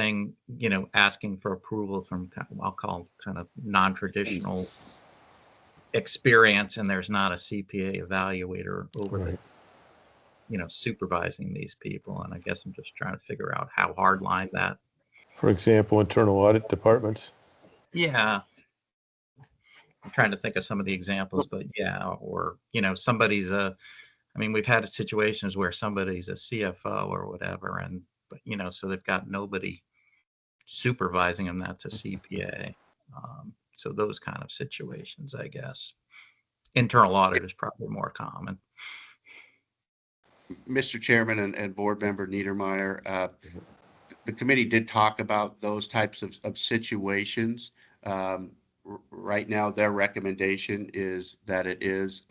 asking for approval from, I'll call kind of non-traditional experience, and there's not a CPA evaluator over Right. supervising these people. And I guess I'm just trying to figure out how hardline that. For example, internal audit departments. Yeah. I'm trying to think of some of the examples, but yeah, or, we've had situations where somebody's a CFO or whatever, so they've got nobody supervising them. That's a CPA. So those kind of situations, I guess. Internal audit is probably more common. Mr. Chairman and Board Member Niedermeyer, the committee did talk about those types of situations. Right now, their recommendation is that it is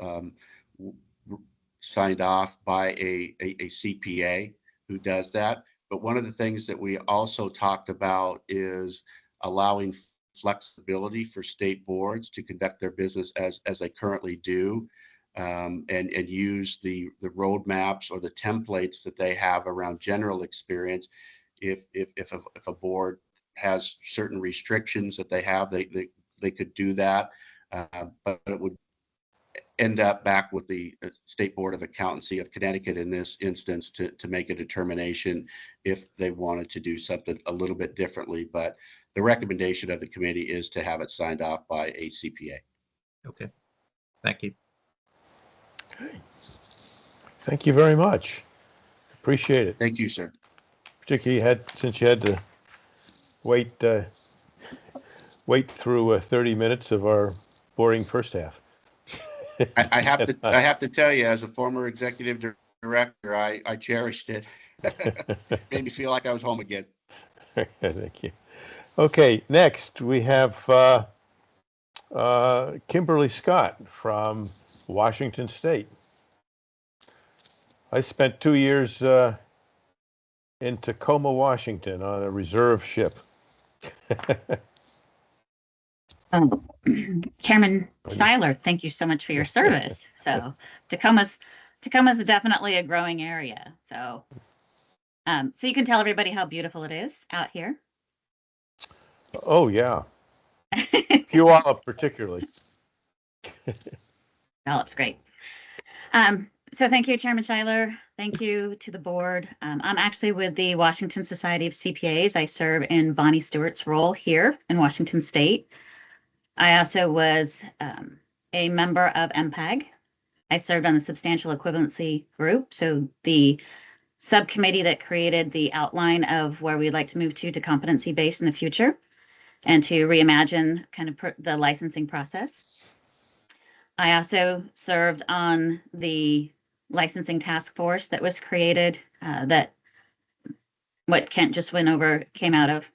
signed off by a CPA who does that. But one of the things that we also talked about is allowing flexibility for state boards to conduct their business as they currently do, and use the roadmaps or the templates that they have around general experience. If a board has certain restrictions that they have, they could do that, but it would end up back with the State Board of Accountancy of Connecticut in this instance to make a determination if they wanted to do something a little bit differently. But the recommendation of the committee is to have it signed off by a CPA. Okay, thank you. Okay. Thank you very much. Appreciate it. Thank you, sir. Particularly since you had to wait through 30 minutes of our boring first half. I have to tell you, as a former executive director, I cherished it. Made me feel like I was home again. Thank you. Okay, next we have Kimberly Scott from Washington State. I spent 2 years in Tacoma, Washington on a reserve ship. Chairman Schuyler, thank you so much for your service. So Tacoma's definitely a growing area. So so you can tell everybody how beautiful it is out here. Oh yeah, Puyallup particularly. Puyallup's great. So thank you, Chairman Schuyler. Thank you to the board. I'm actually with the Washington Society of CPAs. I serve in Bonnie Stewart's role here in Washington State. I also was a member of MPAG. I served on the substantial equivalency group, so the subcommittee that created the outline of where we'd like to move to competency-based in the future and to reimagine kind of the licensing process. I also served on the licensing task force that was created, that what Kent just went over came out of.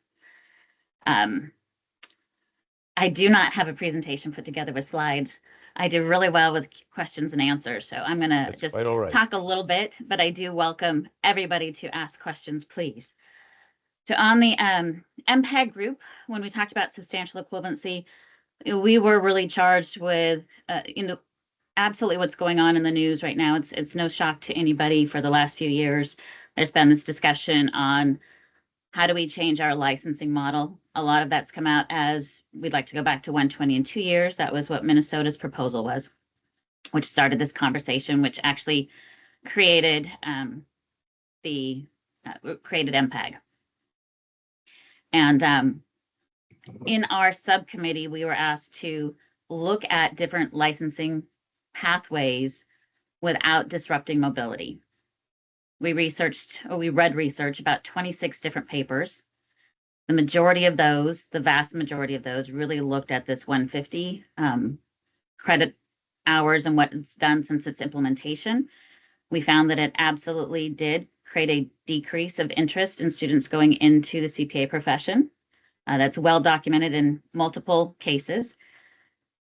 I do not have a presentation put together with slides. I do really well with questions and answers, so I'm going to just talk a little bit, but I do welcome everybody to ask questions, please. So on the MPAG group, when we talked about substantial equivalency, we were really charged with, absolutely what's going on in the news right now. It's no shock to anybody. For the last few years, there's been this discussion on how do we change our licensing model. A lot of that's come out as we'd like to go back to 120 in 2 years. That was what Minnesota's proposal was, which started this conversation, which actually created created MPAG. And in our subcommittee, we were asked to look at different licensing pathways without disrupting mobility. We read research about 26 different papers. The majority of those, the vast majority of those, really looked at this 150 credit hours and what it's done since its implementation. We found that it absolutely did create a decrease of interest in students going into the CPA profession. That's well documented in multiple cases.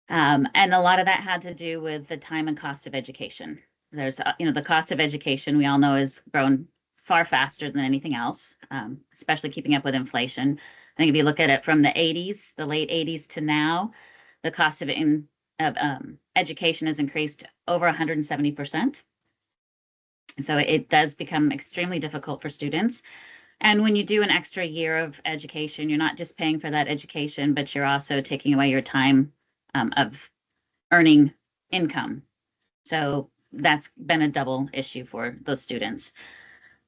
And a lot of that had to do with the time and cost of education. There's, the cost of education, we all know, has grown far faster than anything else, especially keeping up with inflation. I think if you look at it from the 80s, the late 80s to now, the cost of of education has increased over 170%. So it does become extremely difficult for students. And when you do an extra year of education, you're not just paying for that education, but you're also taking away your time of earning income. So that's been a double issue for those students.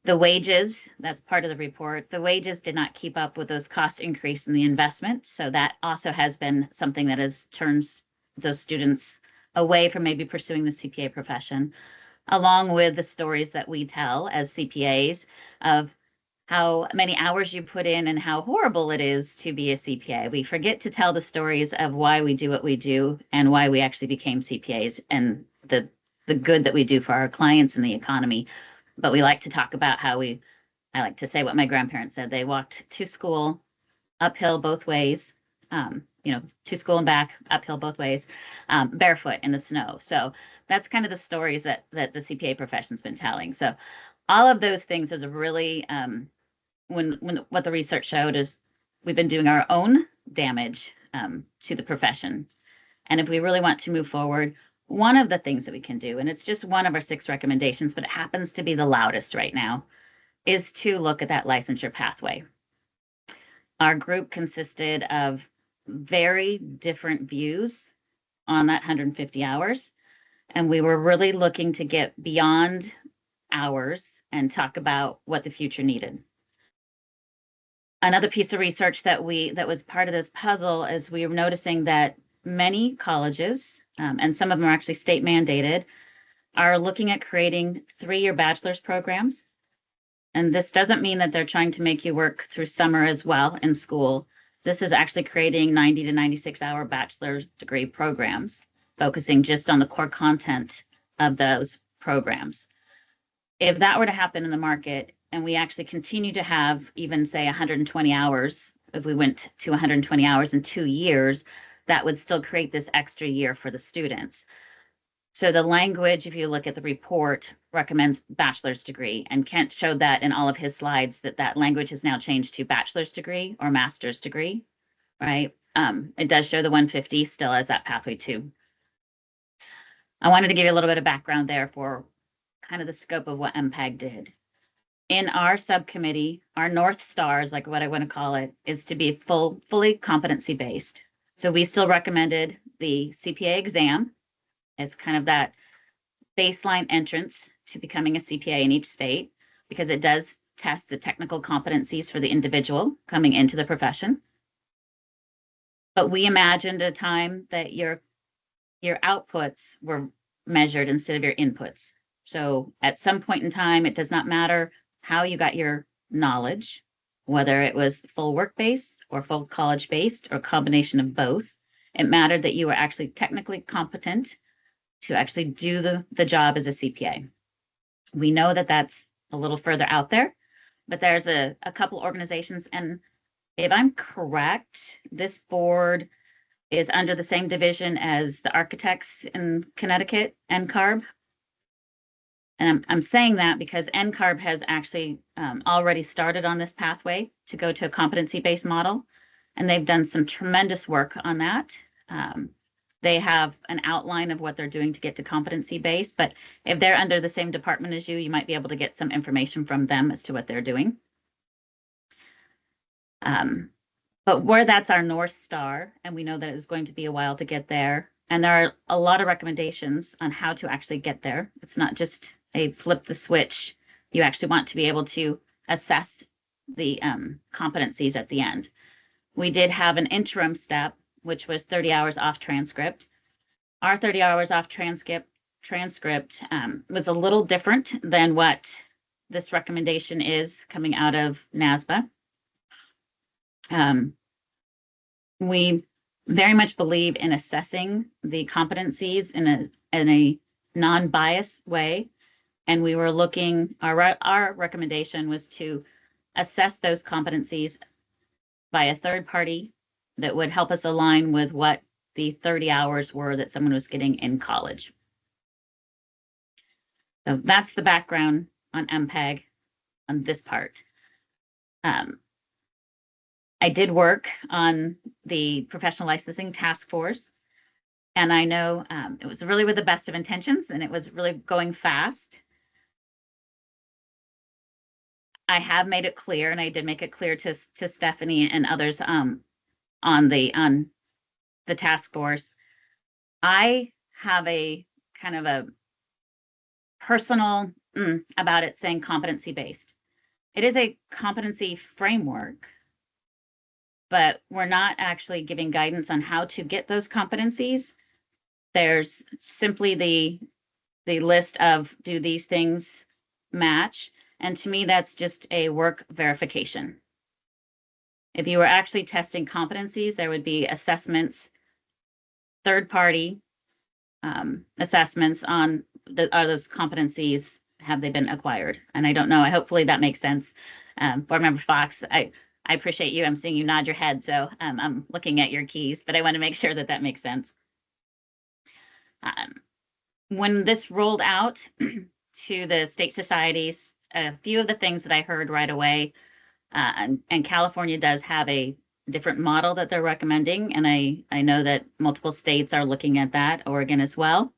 The wages, that's part of the report. The wages did not keep up with those cost increase in the investment. So that also has been something that has turned those students away from maybe pursuing the CPA profession, along with the stories that we tell as CPAs of how many hours you put in and how horrible it is to be a CPA. We forget to tell the stories of why we do what we do and why we actually became CPAs and the good that we do for our clients and the economy. But we like to talk about how I like to say what my grandparents said. They walked to school uphill both ways, to school and back, uphill both ways, barefoot in the snow. So that's kind of the stories that the CPA profession's been telling. So all of those things is a really, when what the research showed is we've been doing our own damage to the profession. And if we really want to move forward, one of the things that we can do, and it's just one of our 6 recommendations, but it happens to be the loudest right now, is to look at that licensure pathway. Our group consisted of very different views on that 150 hours. And we were really looking to get beyond hours and talk about what the future needed. Another piece of research that was part of this puzzle is we were noticing that many colleges, and some of them are actually state mandated, are looking at creating 3-year bachelor's programs. And this doesn't mean that they're trying to make you work through summer as well in school. This is actually creating 90 to 96-hour bachelor's degree programs, focusing just on the core content of those programs. If that were to happen in the market, and we actually continue to have even say 120 hours, if we went to 120 hours in 2 years, that would still create this extra year for the students. So the language, if you look at the report, recommends bachelor's degree, and Kent showed that in all of his slides that language has now changed to bachelor's degree or master's degree, right? It does show the 150 still as that pathway too. I wanted to give you a little bit of background there for kind of the scope of what MPAG did. In our subcommittee, our North Stars, like what I want to call it, is to be fully competency based. So we still recommended the CPA exam as kind of that baseline entrance to becoming a CPA in each state, because it does test the technical competencies for the individual coming into the profession. But we imagined a time that your outputs were measured instead of your inputs. So at some point in time, it does not matter how you got your knowledge, whether it was full work-based or full college-based or combination of both. It mattered that you were actually technically competent to actually do the job as a CPA. We know that that's a little further out there, but there's a couple organizations, and if I'm correct, this board is under the same division as the architects in Connecticut, NCARB. And I'm saying that because NCARB has actually already started on this pathway to go to a competency-based model, and they've done some tremendous work on that. They have an outline of what they're doing to get to competency-based, but if they're under the same department as you might be able to get some information from them as to what they're doing. But where that's our North Star, and we know that it's going to be a while to get there, and there are a lot of recommendations on how to actually get there. It's not just a flip the switch. You actually want to be able to assess the competencies at the end. We did have an interim step, which was 30 hours off transcript. Our 30 hours off transcript was a little different than what this recommendation is coming out of NASBA. We very much believe in assessing the competencies in a non-biased way. And we were looking, our recommendation was to assess those competencies by a third party that would help us align with what the 30 hours were that someone was getting in college. So that's the background on MPAG on this part. I did work on the professional licensing task force. And I know it was really with the best of intentions and it was really going fast. I have made it clear, and I did make it clear to Stephanie and others on the task force. I have a kind of a personal about it saying competency based. It is a competency framework, but we're not actually giving guidance on how to get those competencies. There's simply the list of do these things match? And to me, that's just a work verification. If you were actually testing competencies, there would be assessments, third-party assessments on are those competencies, have they been acquired? And I don't know, hopefully that makes sense. Board Member Fox, I appreciate you. I'm seeing you nod your head, so I'm looking at your keys, but I want to make sure that that makes sense. When this rolled out to the state societies, a few of the things that I heard right away, and California does have a different model that they're recommending, and I know that multiple states are looking at that, Oregon as well.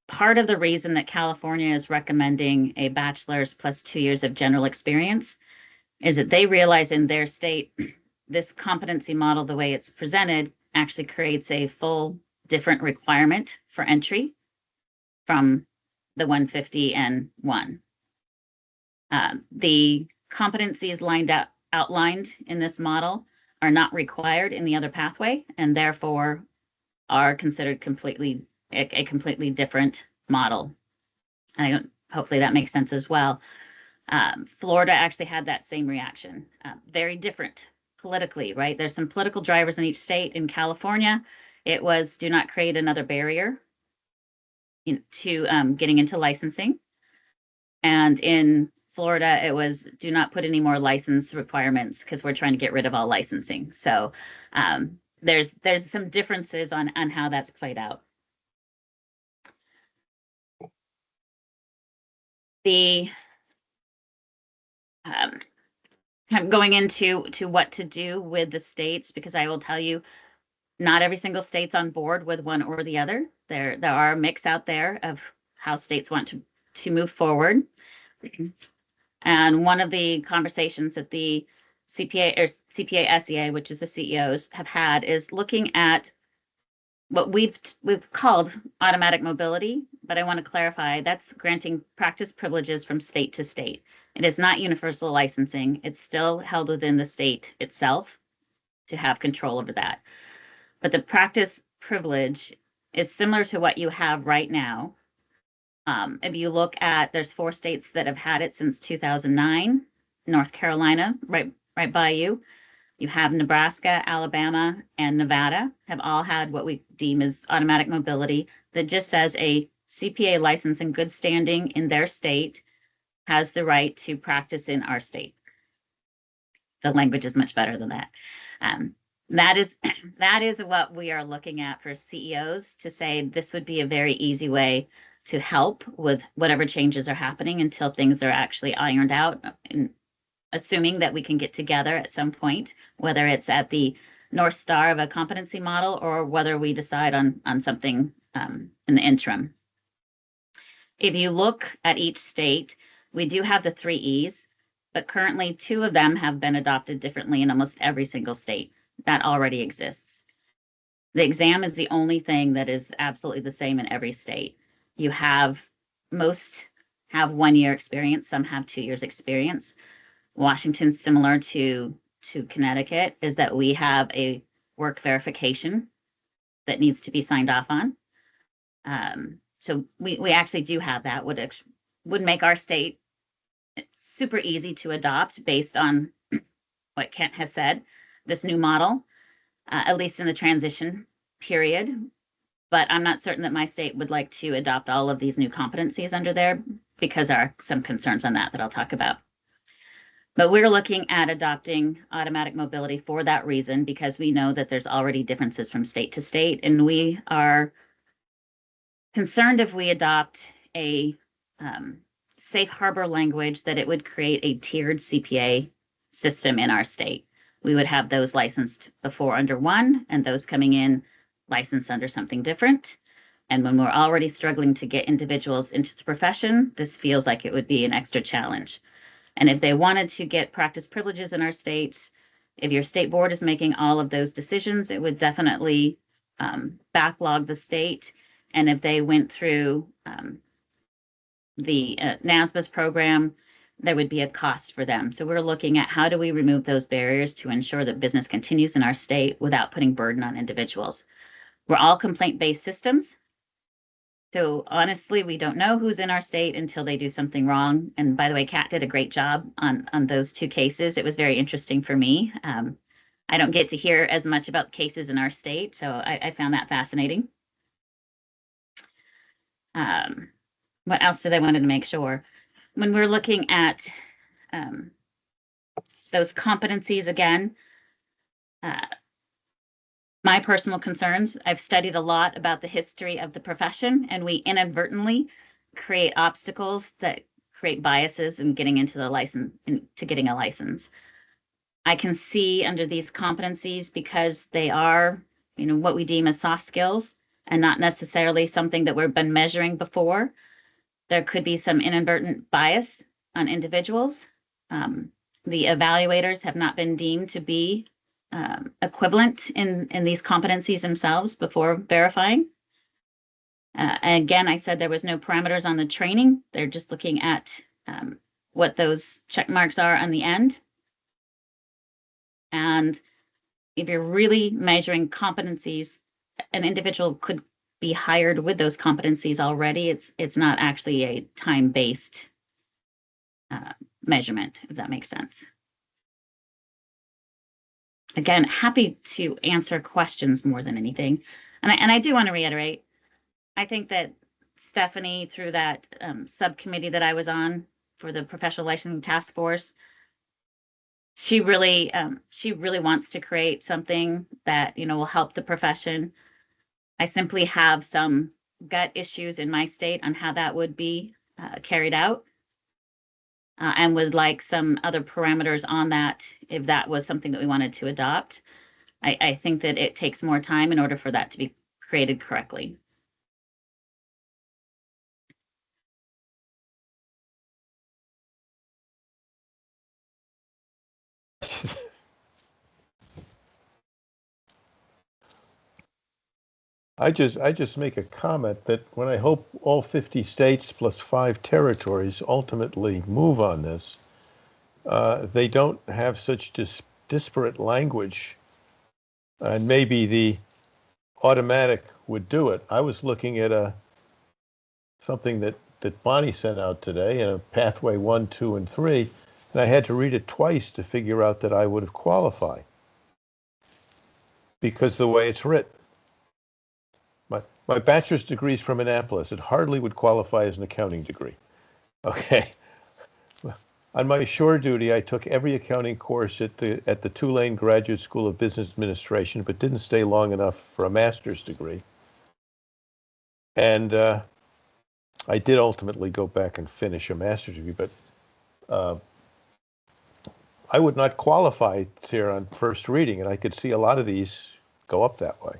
Part of the reason that California is recommending a bachelor's plus 2 years of general experience is that they realize in their state, this competency model, the way it's presented, actually creates a full different requirement for entry from the 150 and 1. The competencies outlined in this model are not required in the other pathway and therefore are considered a completely different model. Hopefully that makes sense as well. Florida actually had that same reaction. Very different politically, right? There's some political drivers in each state. In California, it was do not create another barrier to getting into licensing. And in Florida, it was do not put any more license requirements because we're trying to get rid of all licensing. So there's some differences on how that's played out. The going into what to do with the states, because I will tell you, not every single state's on board with one or the other. There are a mix out there of how states want to move forward. And one of the conversations that the CPA SEA, which is the CEOs, have had is looking at what we've called automatic mobility, but I want to clarify that's granting practice privileges from state to state. It is not universal licensing. It's still held within the state itself to have control over that. But the practice privilege is similar to what you have right now. If you look at, there's 4 states that have had it since 2009. North Carolina, right by you. You have Nebraska, Alabama, and Nevada have all had what we deem as automatic mobility that just says a CPA license in good standing in their state has the right to practice in our state. The language is much better than that. That is what we are looking at for CEOs to say this would be a very easy way to help with whatever changes are happening until things are actually ironed out, and assuming that we can get together at some point, whether it's at the North Star of a competency model or whether we decide on something in the interim. If you look at each state, we do have the 3 E's, but currently 2 of them have been adopted differently in almost every single state. That already exists. The exam is the only thing that is absolutely the same in every state. Most have 1 year experience, some have 2 years experience. Washington's similar to Connecticut is that we have a work verification that needs to be signed off on. So we actually do have that, would make our state super easy to adopt based on what Kent has said, this new model, at least in the transition period. But I'm not certain that my state would like to adopt all of these new competencies under there because there are some concerns on that I'll talk about. But we're looking at adopting automatic mobility for that reason, because we know that there's already differences from state to state, and we are concerned if we adopt a safe harbor language that it would create a tiered CPA system in our state. We would have those licensed before under 1 and those coming in licensed under something different. And when we're already struggling to get individuals into the profession, this feels like it would be an extra challenge. And if they wanted to get practice privileges in our state, if your state board is making all of those decisions, it would definitely backlog the state. And if they went through the NASBIS program, there would be a cost for them. So we're looking at how do we remove those barriers to ensure that business continues in our state without putting burden on individuals. We're all complaint-based systems. So honestly, we don't know who's in our state until they do something wrong. And by the way, Kat did a great job on those two cases. It was very interesting for me. I don't get to hear as much about cases in our state, so I found that fascinating. What else did I wanted to make sure? When we're looking at those competencies again, my personal concerns, I've studied a lot about the history of the profession, and we inadvertently create obstacles that create biases in getting into the license, into getting a license. I can see under these competencies, because they are, what we deem as soft skills and not necessarily something that we've been measuring before, there could be some inadvertent bias on individuals. The evaluators have not been deemed to be equivalent in these competencies themselves before verifying. And again, I said there was no parameters on the training. They're just looking at what those check marks are on the end. And if you're really measuring competencies, an individual could be hired with those competencies already. It's not actually a time-based measurement, if that makes sense. Again, happy to answer questions more than anything. And I do want to reiterate, I think that Stephanie, through that subcommittee that I was on for the professional licensing task force, she really wants to create something that, will help the profession. I simply have some gut issues in my state on how that would be carried out. And would like some other parameters on that if that was something that we wanted to adopt. I think that it takes more time in order for that to be created correctly. I just make a comment that when I hope all 50 states plus 5 territories ultimately move on this, they don't have such disparate language, and maybe the automatic would do it. I was looking at something that Bonnie sent out today, in a pathway 1, 2, and 3, and I had to read it twice to figure out that I would have qualified, because the way it's written. My bachelor's degree is from Annapolis. It hardly would qualify as an accounting degree. Okay. On my shore duty, I took every accounting course at the Tulane Graduate School of Business Administration, but didn't stay long enough for a master's degree. And I did ultimately go back and finish a master's degree, but I would not qualify here on first reading, and I could see a lot of these go up that way.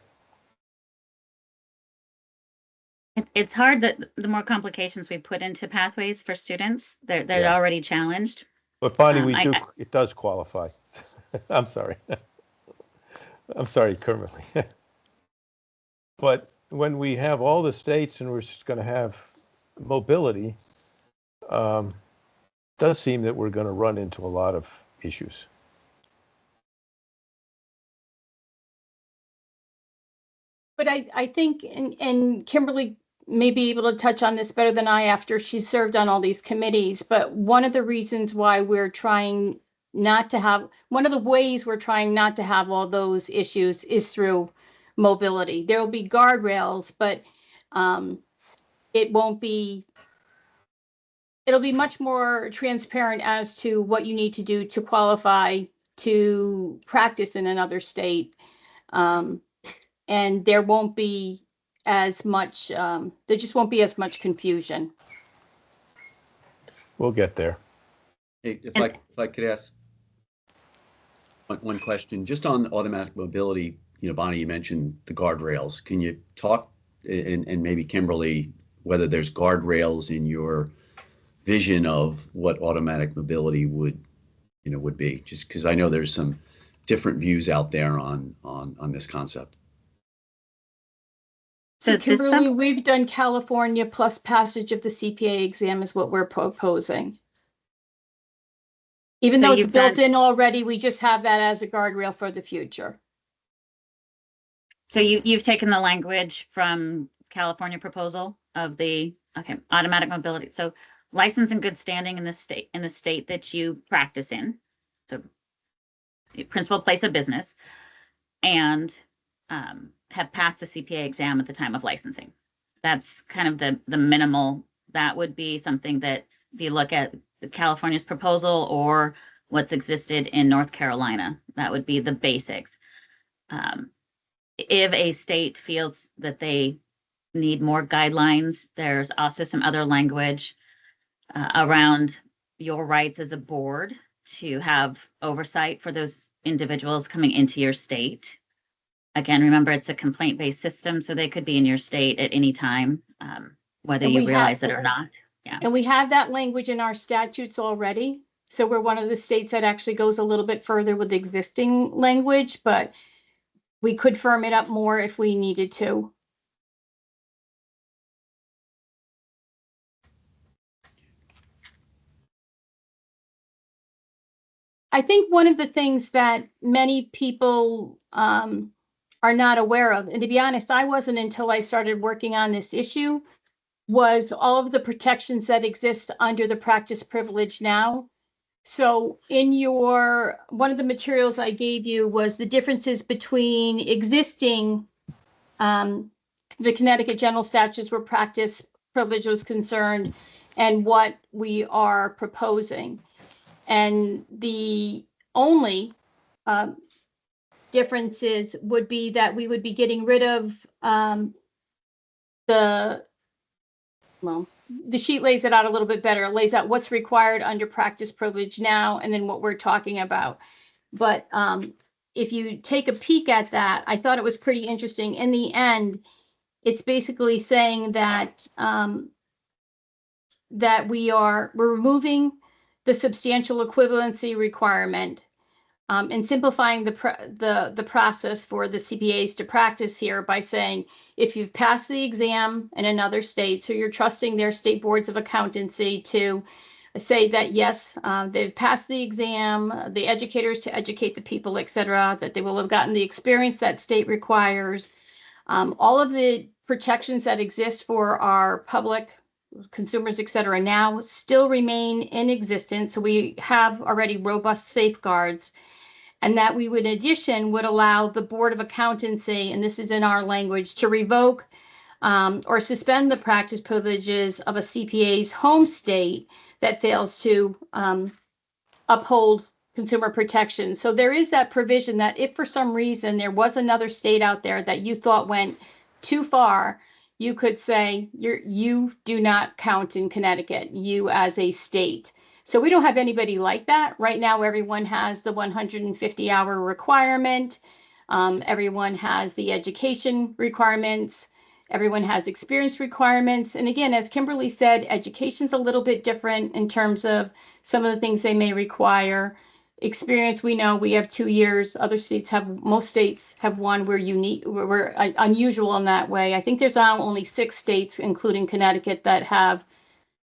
It's hard that the more complications we put into pathways for students, they're Yeah. already challenged. But Bonnie, it does qualify. I'm sorry. I'm sorry, Kimberly. But when we have all the states and we're just going to have mobility, does seem that we're going to run into a lot of issues. But I think, and Kimberly may be able to touch on this better than I after she's served on all these committees, but one of the reasons why we're trying not to have, one of the ways we're trying not to have all those issues is through mobility. There will be guardrails, but it won't be, it'll be much more transparent as to what you need to do to qualify to practice in another state. And there won't be as much, there just won't be as much confusion. We'll get there. Hey, if I could ask one question, just on automatic mobility, Bonnie, you mentioned the guardrails. Can you talk, and maybe Kimberly, whether there's guardrails in your vision of what automatic mobility would be? Just because I know there's some different views out there on this concept. So So this Kimberly, we've done California plus passage of the CPA exam is what we're proposing. Even So though it's you've built done- in already, we just have that as a guardrail for the future. So you've taken the language from California proposal of the, okay, automatic mobility. So license in good standing in the state that you practice in. So principal place of business, and have passed the CPA exam at the time of licensing. That's kind of the minimal. That would be something that if you look at the California's proposal or what's existed in North Carolina, that would be the basics. If a state feels that they need more guidelines, there's also some other language around your rights as a board to have oversight for those individuals coming into your state. Again, remember, it's a complaint-based system, so they could be in your state at any time, whether And you we realize it or not. And we have that language in our statutes already. So we're one of the states that actually goes a little bit further with existing language, but we could firm it up more if we needed to. I think one of the things that many people are not aware of, and to be honest, I wasn't until I started working on this issue, was all of the protections that exist under the practice privilege now. So in one of the materials I gave you was the differences between existing, the Connecticut general statutes where practice privilege was concerned and what we are proposing. And the only differences would be that we would be getting rid of the sheet lays it out a little bit better. It lays out what's required under practice privilege now and then what we're talking about. But if you take a peek at that, I thought it was pretty interesting. In the end, it's basically saying that that we're removing the substantial equivalency requirement and simplifying the process for the CPAs to practice here by saying, if you've passed the exam in another state, so you're trusting their state boards of accountancy to say that, yes, they've passed the exam, the educators to educate the people, et cetera, that they will have gotten the experience that state requires. All of the protections that exist for our public consumers, et cetera, now still remain in existence. So we have already robust safeguards. And that we would, in addition, would allow the Board of Accountancy, and this is in our language, to revoke or suspend the practice privileges of a CPA's home state that fails to uphold consumer protection. So there is that provision that if for some reason there was another state out there that you thought went too far, you could say you do not count in Connecticut, you as a state. So we don't have anybody like that. Right now, everyone has the 150-hour requirement. Everyone has the education requirements. Everyone has experience requirements. And again, as Kimberly said, education's a little bit different in terms of some of the things they may require. Experience, we know we have 2 years. Most states have one. We're unique. We're unusual in that way. I think there's now only 6 states, including Connecticut, that have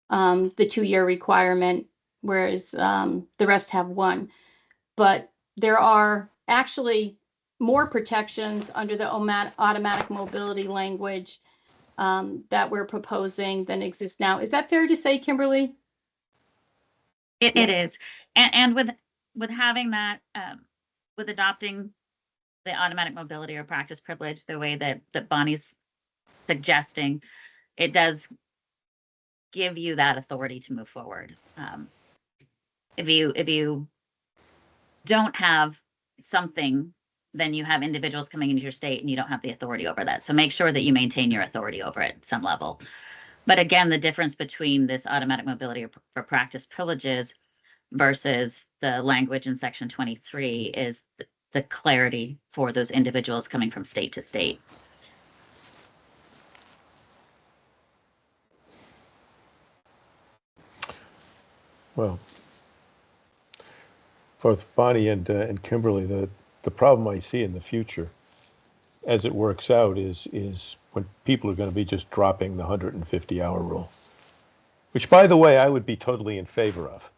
the 2-year requirement, whereas the rest have 1. But there are actually more protections under the automatic mobility language that we're proposing than exist now. Is that fair to say, Kimberly? It is. And with having that, with adopting the automatic mobility or practice privilege, the way that Bonnie's suggesting, it does give you that authority to move forward. If you don't have something, then you have individuals coming into your state and you don't have the authority over that. So make sure that you maintain your authority over it at some level. But again, the difference between this automatic mobility for practice privileges versus the language in section 23 is the clarity for those individuals coming from state to state. Well, both Bonnie and Kimberly, the problem I see in the future, as it works out, is when people are going to be just dropping the 150-hour rule, which, by the way, I would be totally in favor of.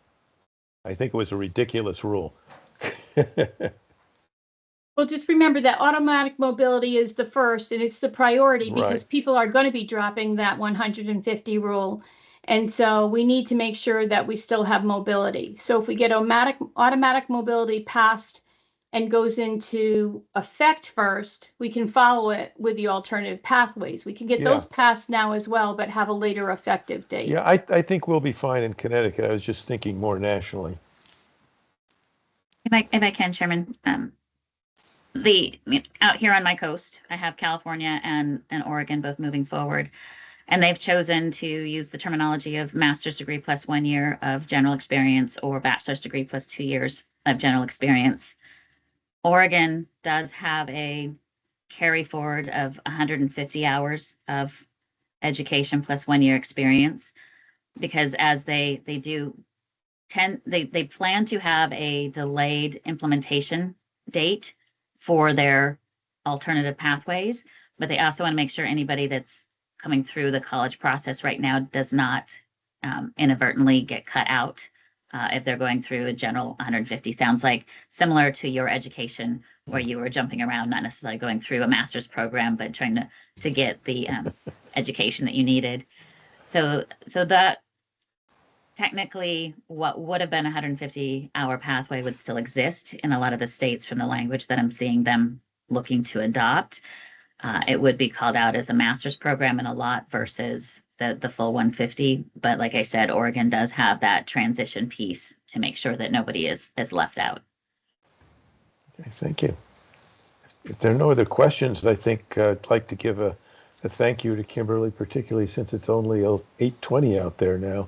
I think it was a ridiculous rule. Well, just remember that automatic mobility is the first and it's the priority because Right. people are going to be dropping that 150 rule. And so we need to make sure that we still have mobility. So if we get automatic mobility passed and goes into effect first, we can follow it with the alternative pathways. We can get those passed now as well, but have a later effective date. Yeah, I think we'll be fine in Connecticut. I was just thinking more nationally. If I can, Chairman, out here on my coast, I have California and Oregon both moving forward, and they've chosen to use the terminology of master's degree plus 1 year of general experience or bachelor's degree plus 2 years of general experience. Oregon does have a carry forward of 150 hours of education plus 1 year experience, because as they plan to have a delayed implementation date for their alternative pathways, but they also want to make sure anybody that's coming through the college process right now does not inadvertently get cut out if they're going through a general 150. Sounds like similar to your education where you were jumping around, not necessarily going through a master's program, but trying to get the education that you needed. So that technically what would have been a 150-hour pathway would still exist in a lot of the states from the language that I'm seeing them looking to adopt. It would be called out as a master's program in a lot versus the full 150. But like I said, Oregon does have that transition piece to make sure that nobody is left out. Okay, thank you. If there are no other questions, I think I'd like to give a thank you to Kimberly, particularly since it's only 8:20 out there now.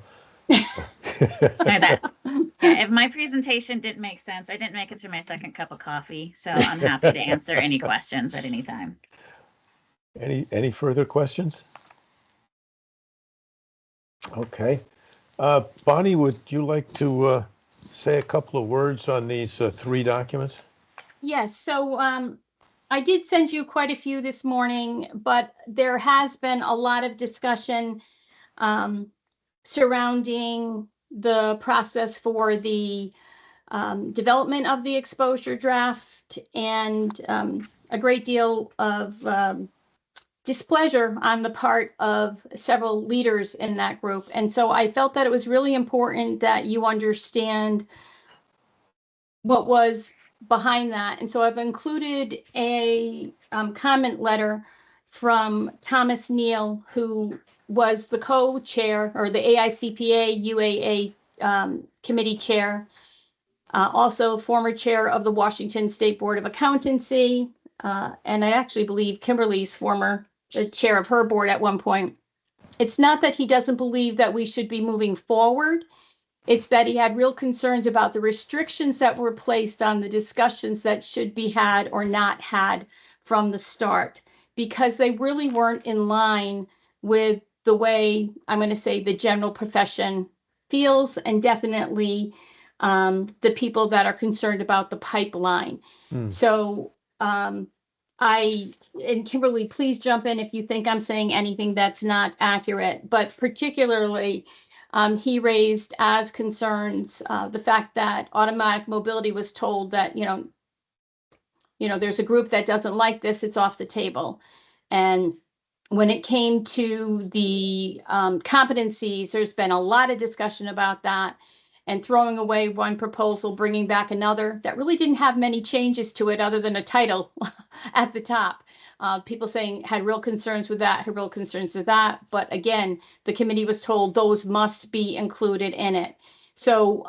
If my presentation didn't make sense, I didn't make it through my second cup of coffee, so I'm happy to answer any questions at any time. Any further questions? Okay. Bonnie, would you like to say a couple of words on these 3 documents? Yes, so I did send you quite a few this morning, but there has been a lot of discussion surrounding the process for the development of the exposure draft and a great deal of displeasure on the part of several leaders in that group. And so I felt that it was really important that you understand what was behind that. And so I've included a comment letter from Thomas Neal, who was the co-chair or the AICPA UAA committee chair, also former chair of the Washington State Board of Accountancy. And I actually believe Kimberly's former chair of her board at one point. It's not that he doesn't believe that we should be moving forward. It's that he had real concerns about the restrictions that were placed on the discussions that should be had or not had from the start, because they really weren't in line with the way, I'm going to say, the general profession feels, and definitely the people that are concerned about the pipeline. So and Kimberly, please jump in if you think I'm saying anything that's not accurate, but particularly he raised as concerns the fact that automatic mobility was told that, there's a group that doesn't like this, it's off the table. And when it came to the competencies, there's been a lot of discussion about that, and throwing away one proposal, bringing back another that really didn't have many changes to it other than a title at the top. People saying had real concerns with that, had real concerns with that. But again, the committee was told those must be included in it. So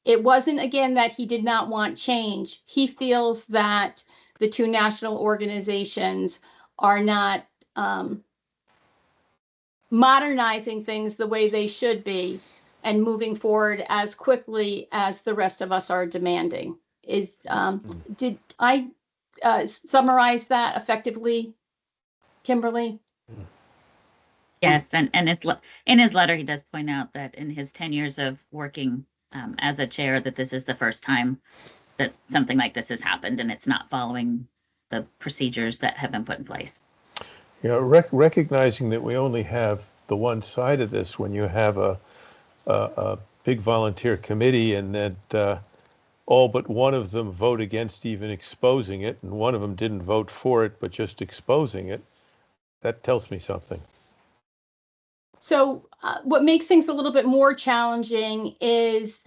it wasn't, again, that he did not want change. He feels that the 2 national organizations are not modernizing things the way they should be and moving forward as quickly as the rest of us are demanding. Did I summarize that effectively, Kimberly? Yes, and in his letter, he does point out that in his 10 years of working as a chair, that this is the first time that something like this has happened, and it's not following the procedures that have been put in place. Yeah, recognizing that we only have the one side of this, when you have a big volunteer committee and that all but one of them vote against even exposing it, and one of them didn't vote for it, but just exposing it, that tells me something. So what makes things a little bit more challenging is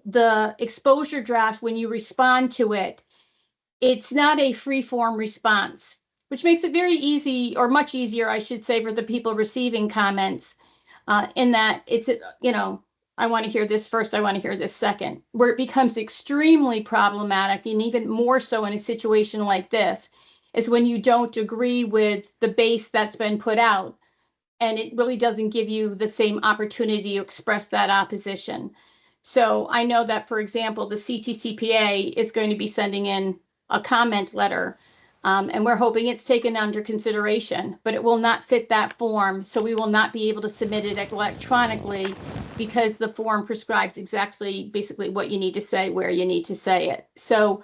the exposure draft. When you respond to it, it's not a free form response, which makes it very easy, or much easier, I should say, for the people receiving comments, in that it's, I want to hear this first, I want to hear this second, where it becomes extremely problematic, and even more so in a situation like this, is when you don't agree with the base that's been put out, and it really doesn't give you the same opportunity to express that opposition. So I know that, for example, the CTCPA is going to be sending in a comment letter, and we're hoping it's taken under consideration, but it will not fit that form. So we will not be able to submit it electronically, because the form prescribes exactly, basically, what you need to say, where you need to say it. So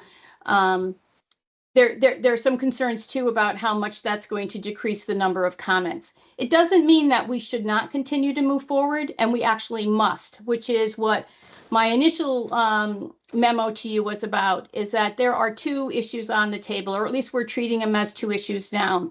there are some concerns too about how much that's going to decrease the number of comments. It doesn't mean that we should not continue to move forward, and we actually must, which is what my initial memo to you was about, is that there are two issues on the table, or at least we're treating them as two issues now.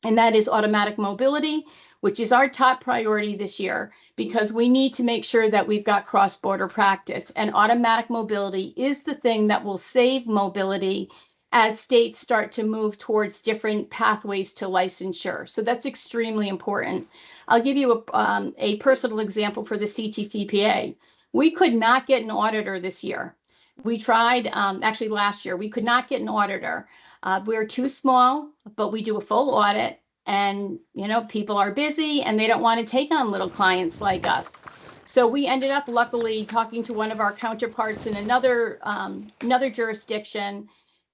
And that is automatic mobility, which is our top priority this year, because we need to make sure that we've got cross-border practice. And automatic mobility is the thing that will save mobility as states start to move towards different pathways to licensure. So that's extremely important. I'll give you a personal example for the CTCPA. We could not get an auditor this year. We tried, actually last year, we could not get an auditor. We're too small, but we do a full audit, and people are busy and they don't want to take on little clients like us. So we ended up luckily talking to one of our counterparts in another jurisdiction,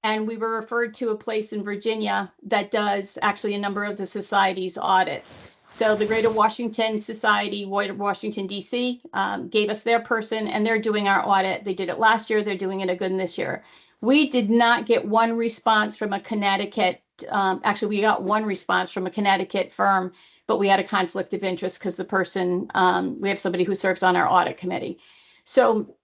and we were referred to a place in Virginia that does actually a number of the society's audits. So the Greater Washington Society, Washington, D.C., gave us their person, and they're doing our audit. They did it last year. They're doing it again this year. We did not get one response from a Connecticut. Actually, we got one response from a Connecticut firm, but we had a conflict of interest because the person, we have somebody who serves on our audit committee. So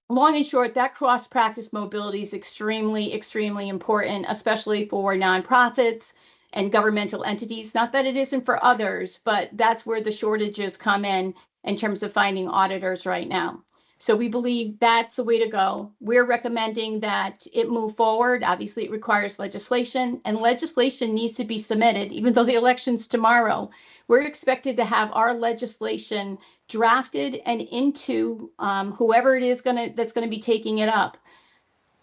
long and short, that cross-practice mobility is extremely, extremely important, especially for nonprofits and governmental entities. Not that it isn't for others, but that's where the shortages come in terms of finding auditors right now. So we believe that's the way to go. We're recommending that it move forward. Obviously, it requires legislation, and legislation needs to be submitted, even though the election's tomorrow. We're expected to have our legislation drafted and into whoever it is that's going to be taking it up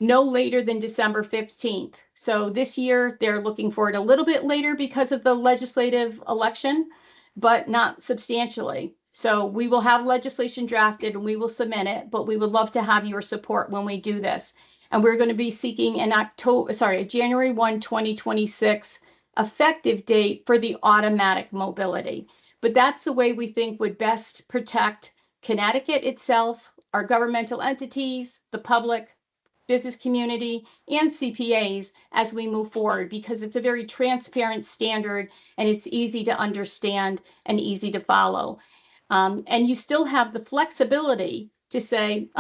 no later than December 15th. So this year they're looking for it a little bit later because of the legislative election, but not substantially. So we will have legislation drafted and we will submit it, but we would love to have your support when we do this. And we're going to be seeking a January 1, 2026 effective date for the automatic mobility. But that's the way we think would best protect Connecticut itself, our governmental entities, the public, business community, and CPAs as we move forward, because it's a very transparent standard and it's easy to understand and easy to follow. And you still have the flexibility to say,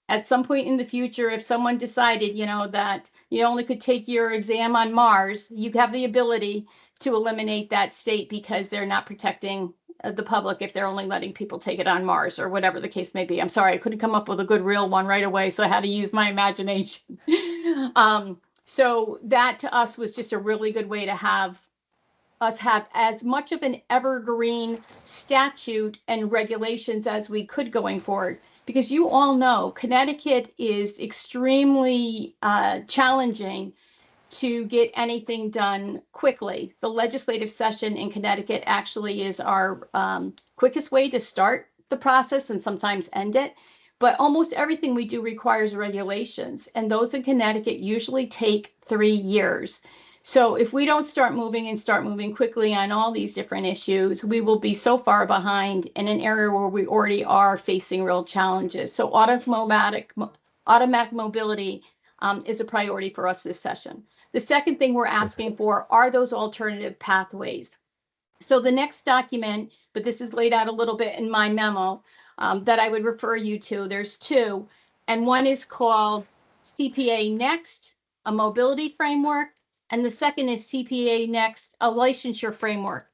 at some point in the future, if someone decided, that you only could take your exam on Mars, you have the ability to eliminate that state because they're not protecting the public if they're only letting people take it on Mars, or whatever the case may be. I'm sorry, I couldn't come up with a good real one right away, so I had to use my imagination. So that to us was just a really good way to have us have as much of an evergreen statute and regulations as we could going forward. Because you all know Connecticut is extremely challenging to get anything done quickly. The legislative session in Connecticut actually is our quickest way to start the process and sometimes end it. but almost everything we do requires regulations, and those in Connecticut usually take 3 years. So if we don't start moving quickly on all these different issues, we will be so far behind in an area where we already are facing real challenges. So automatic mobility is a priority for us this session. The second thing we're asking for are those alternative pathways. So the next document, but this is laid out a little bit in my memo, that I would refer you to, there's two, and one is called CPA Next, a mobility framework, and the second is CPA Next, a licensure framework.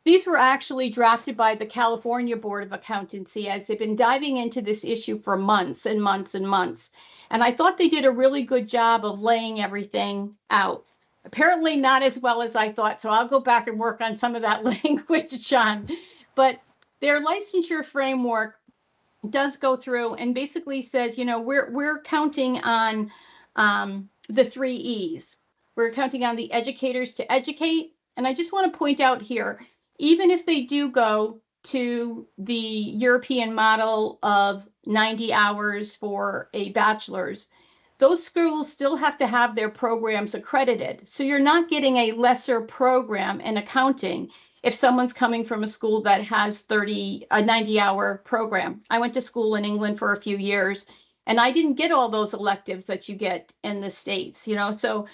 These were actually drafted by the California Board of Accountancy as they've been diving into this issue for months and months and months. And I thought they did a really good job of laying everything out. Apparently not as well as I thought, so I'll go back and work on some of that language, John. But their licensure framework does go through and basically says, you know, we're counting on the 3 E's. We're counting on the educators to educate. And I just want to point out here, even if they do go to the European model of 90 hours for a bachelor's, those schools still have to have their programs accredited. So you're not getting a lesser program in accounting if someone's coming from a school that has a 90-hour program. I went to school in England for a few years, and I didn't get all those electives that you get in the States, you know, so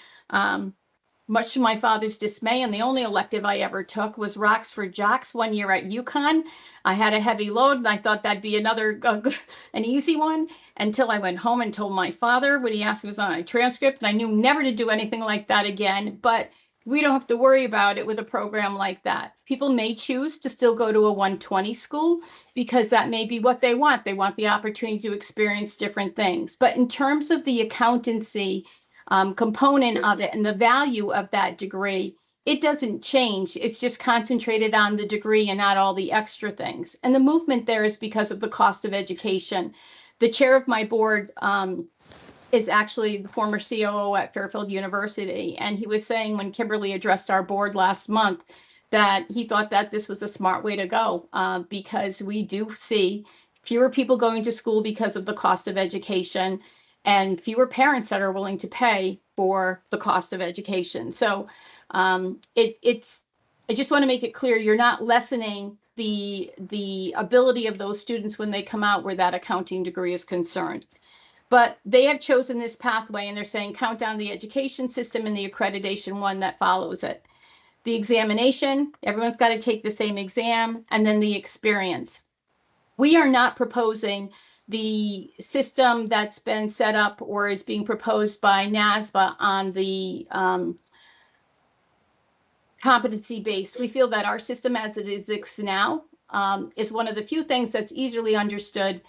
much to my father's dismay, and the only elective I ever took was Rocks for Jocks one year at UConn. I had a heavy load, and I thought that'd be an easy one, until I went home and told my father when he asked me was on my transcript, and I knew never to do anything like that again. But we don't have to worry about it with a program like that. People may choose to still go to a 120 school because that may be what they want. They want the opportunity to experience different things. But in terms of the accountancy component of it and the value of that degree, it doesn't change. It's just concentrated on the degree and not all the extra things. And the movement there is because of the cost of education. The chair of my board is actually the former COO at Fairfield University. And he was saying when Kimberly addressed our board last month that he thought that this was a smart way to go because we do see fewer people going to school because of the cost of education and fewer parents that are willing to pay for the cost of education. So I just want to make it clear, you're not lessening the ability of those students when they come out where that accounting degree is concerned. But they have chosen this pathway, and they're saying count down the education system and the accreditation one that follows it. The examination, everyone's got to take the same exam, and then the experience. We are not proposing the system that's been set up or is being proposed by NASBA on the competency base. We feel that our system as it exists now is one of the few things that's easily understood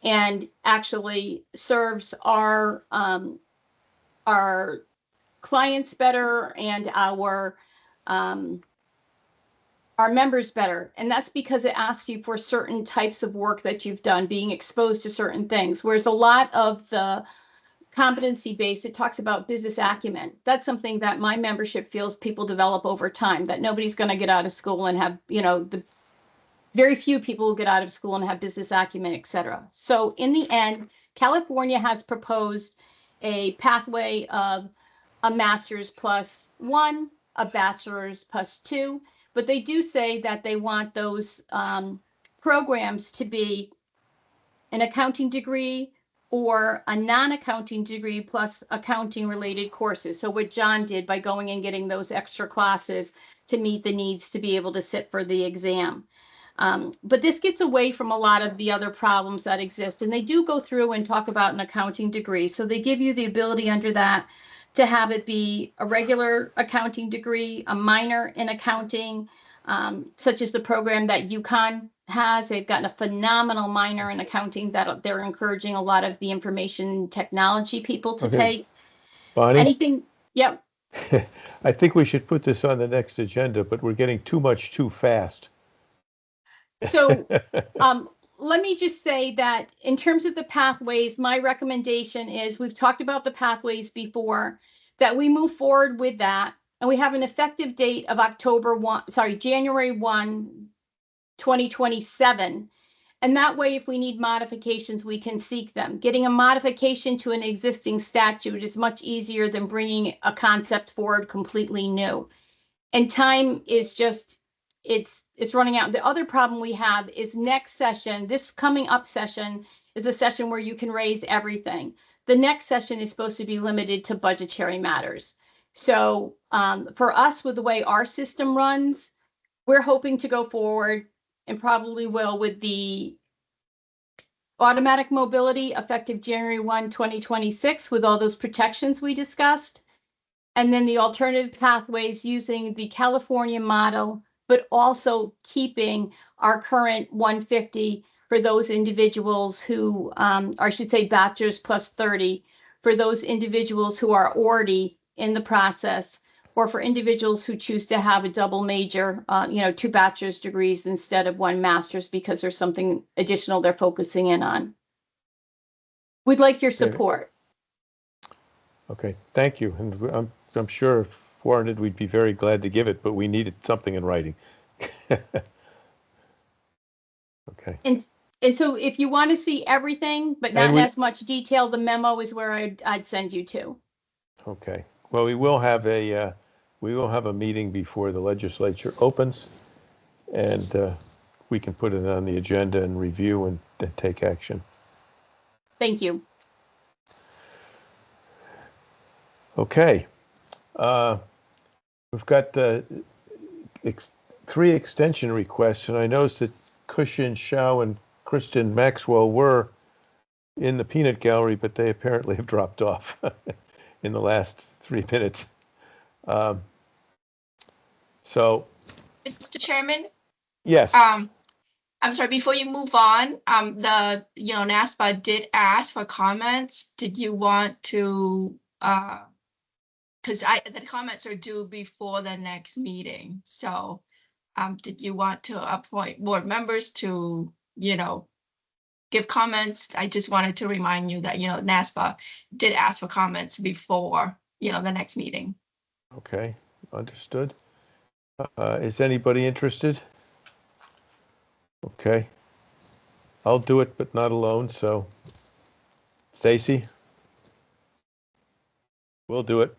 and actually serves our clients better and our members better. And that's because it asks you for certain types of work that you've done, being exposed to certain things. Whereas a lot of the competency base, it talks about business acumen. That's something that my membership feels people develop over time, that nobody's going to get out of school and have, you know, the very few people will get out of school and have business acumen, et cetera. So in the end, California has proposed a pathway of a master's +1, a bachelor's +2, but they do say that they want those programs to be an accounting degree or a non-accounting degree plus accounting related courses. So what John did by going and getting those extra classes to meet the needs to be able to sit for the exam. But this gets away from a lot of the other problems that exist. And they do go through and talk about an accounting degree. So they give you the ability under that to have it be a regular accounting degree, a minor in accounting, such as the program that UConn has. They've gotten a phenomenal minor in accounting that they're encouraging a lot of the information technology people to take. Bonnie? Anything? Yep. I think we should put this on the next agenda, but we're getting too much too fast. So let me just say that in terms of the pathways, my recommendation is, we've talked about the pathways before, that we move forward with that. And we have an effective date of January 1, 2027. And that way, if we need modifications, we can seek them. Getting a modification to an existing statute is much easier than bringing a concept forward completely new. And time is just, it's running out. The other problem we have is next session, this coming up session is a session where you can raise everything. The next session is supposed to be limited to budgetary matters. So for us, with the way our system runs, we're hoping to go forward and probably will with the automatic mobility effective January 1, 2026, with all those protections we discussed. And then the alternative pathways using the California model, but also keeping our current 150 for those individuals who, or I should say bachelor's plus 30, for those individuals who are already in the process, or for individuals who choose to have a double major, 2 bachelor's degrees instead of 1 master's because there's something additional they're focusing in on. We'd like your support. Okay, thank you. And I'm sure if warranted, we'd be very glad to give it, but we needed something in writing. Okay. And so if you want to see everything, but not in as much detail, the memo is where I'd send you to. Okay. Well, we will have a meeting before the legislature opens, and we can put it on the agenda and review and take action. Thank you. Okay. We've got 3 extension requests, and I noticed that Cushion, Shao, and Kristen Maxwell were in the peanut gallery, but they apparently have dropped off in the last 3 minutes. So, Mr. Chairman, yes. I'm sorry, before you move on, NASPA did ask for comments. Did you want to, because the comments are due before the next meeting. So, did you want to appoint board members to, give comments? I just wanted to remind you that, NASPA did ask for comments before, the next meeting. Okay, understood. Is anybody interested? Okay. I'll do it, but not alone, so Stacy? We'll do it.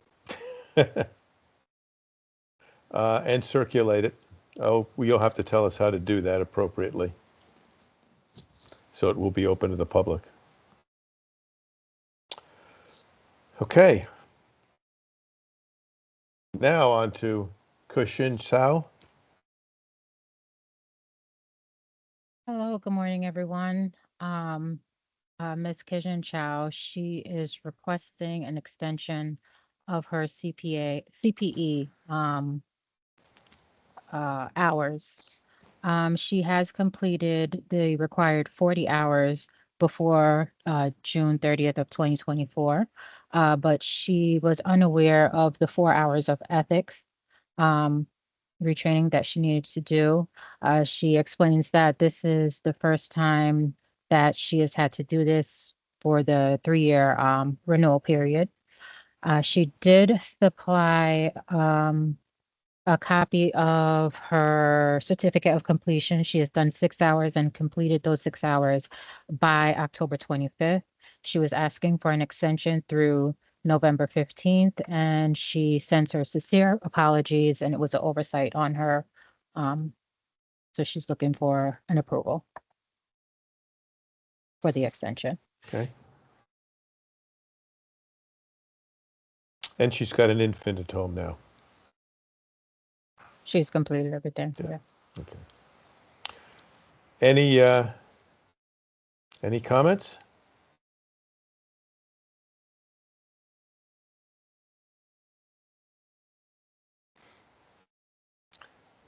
And circulate it. Oh, you'll have to tell us how to do that appropriately. So it will be open to the public. Okay. Now on to Cushin Sao. Hello, good morning, everyone. Ms. Kijin Chow, she is requesting an extension of her CPE hours. She has completed the required 40 hours before June 30th of 2024, but she was unaware of the 4 hours of ethics retraining that she needed to do. She explains that this is the first time that she has had to do this for the 3-year renewal period. She did supply a copy of her certificate of completion. She has done 6 hours and completed those 6 hours by October 25th. She was asking for an extension through November 15th, and she sends her sincere apologies, and it was an oversight on her. So she's looking for an approval for the extension. Okay. And she's got an infant at home now. She's completed everything. Yeah. Okay. Any comments?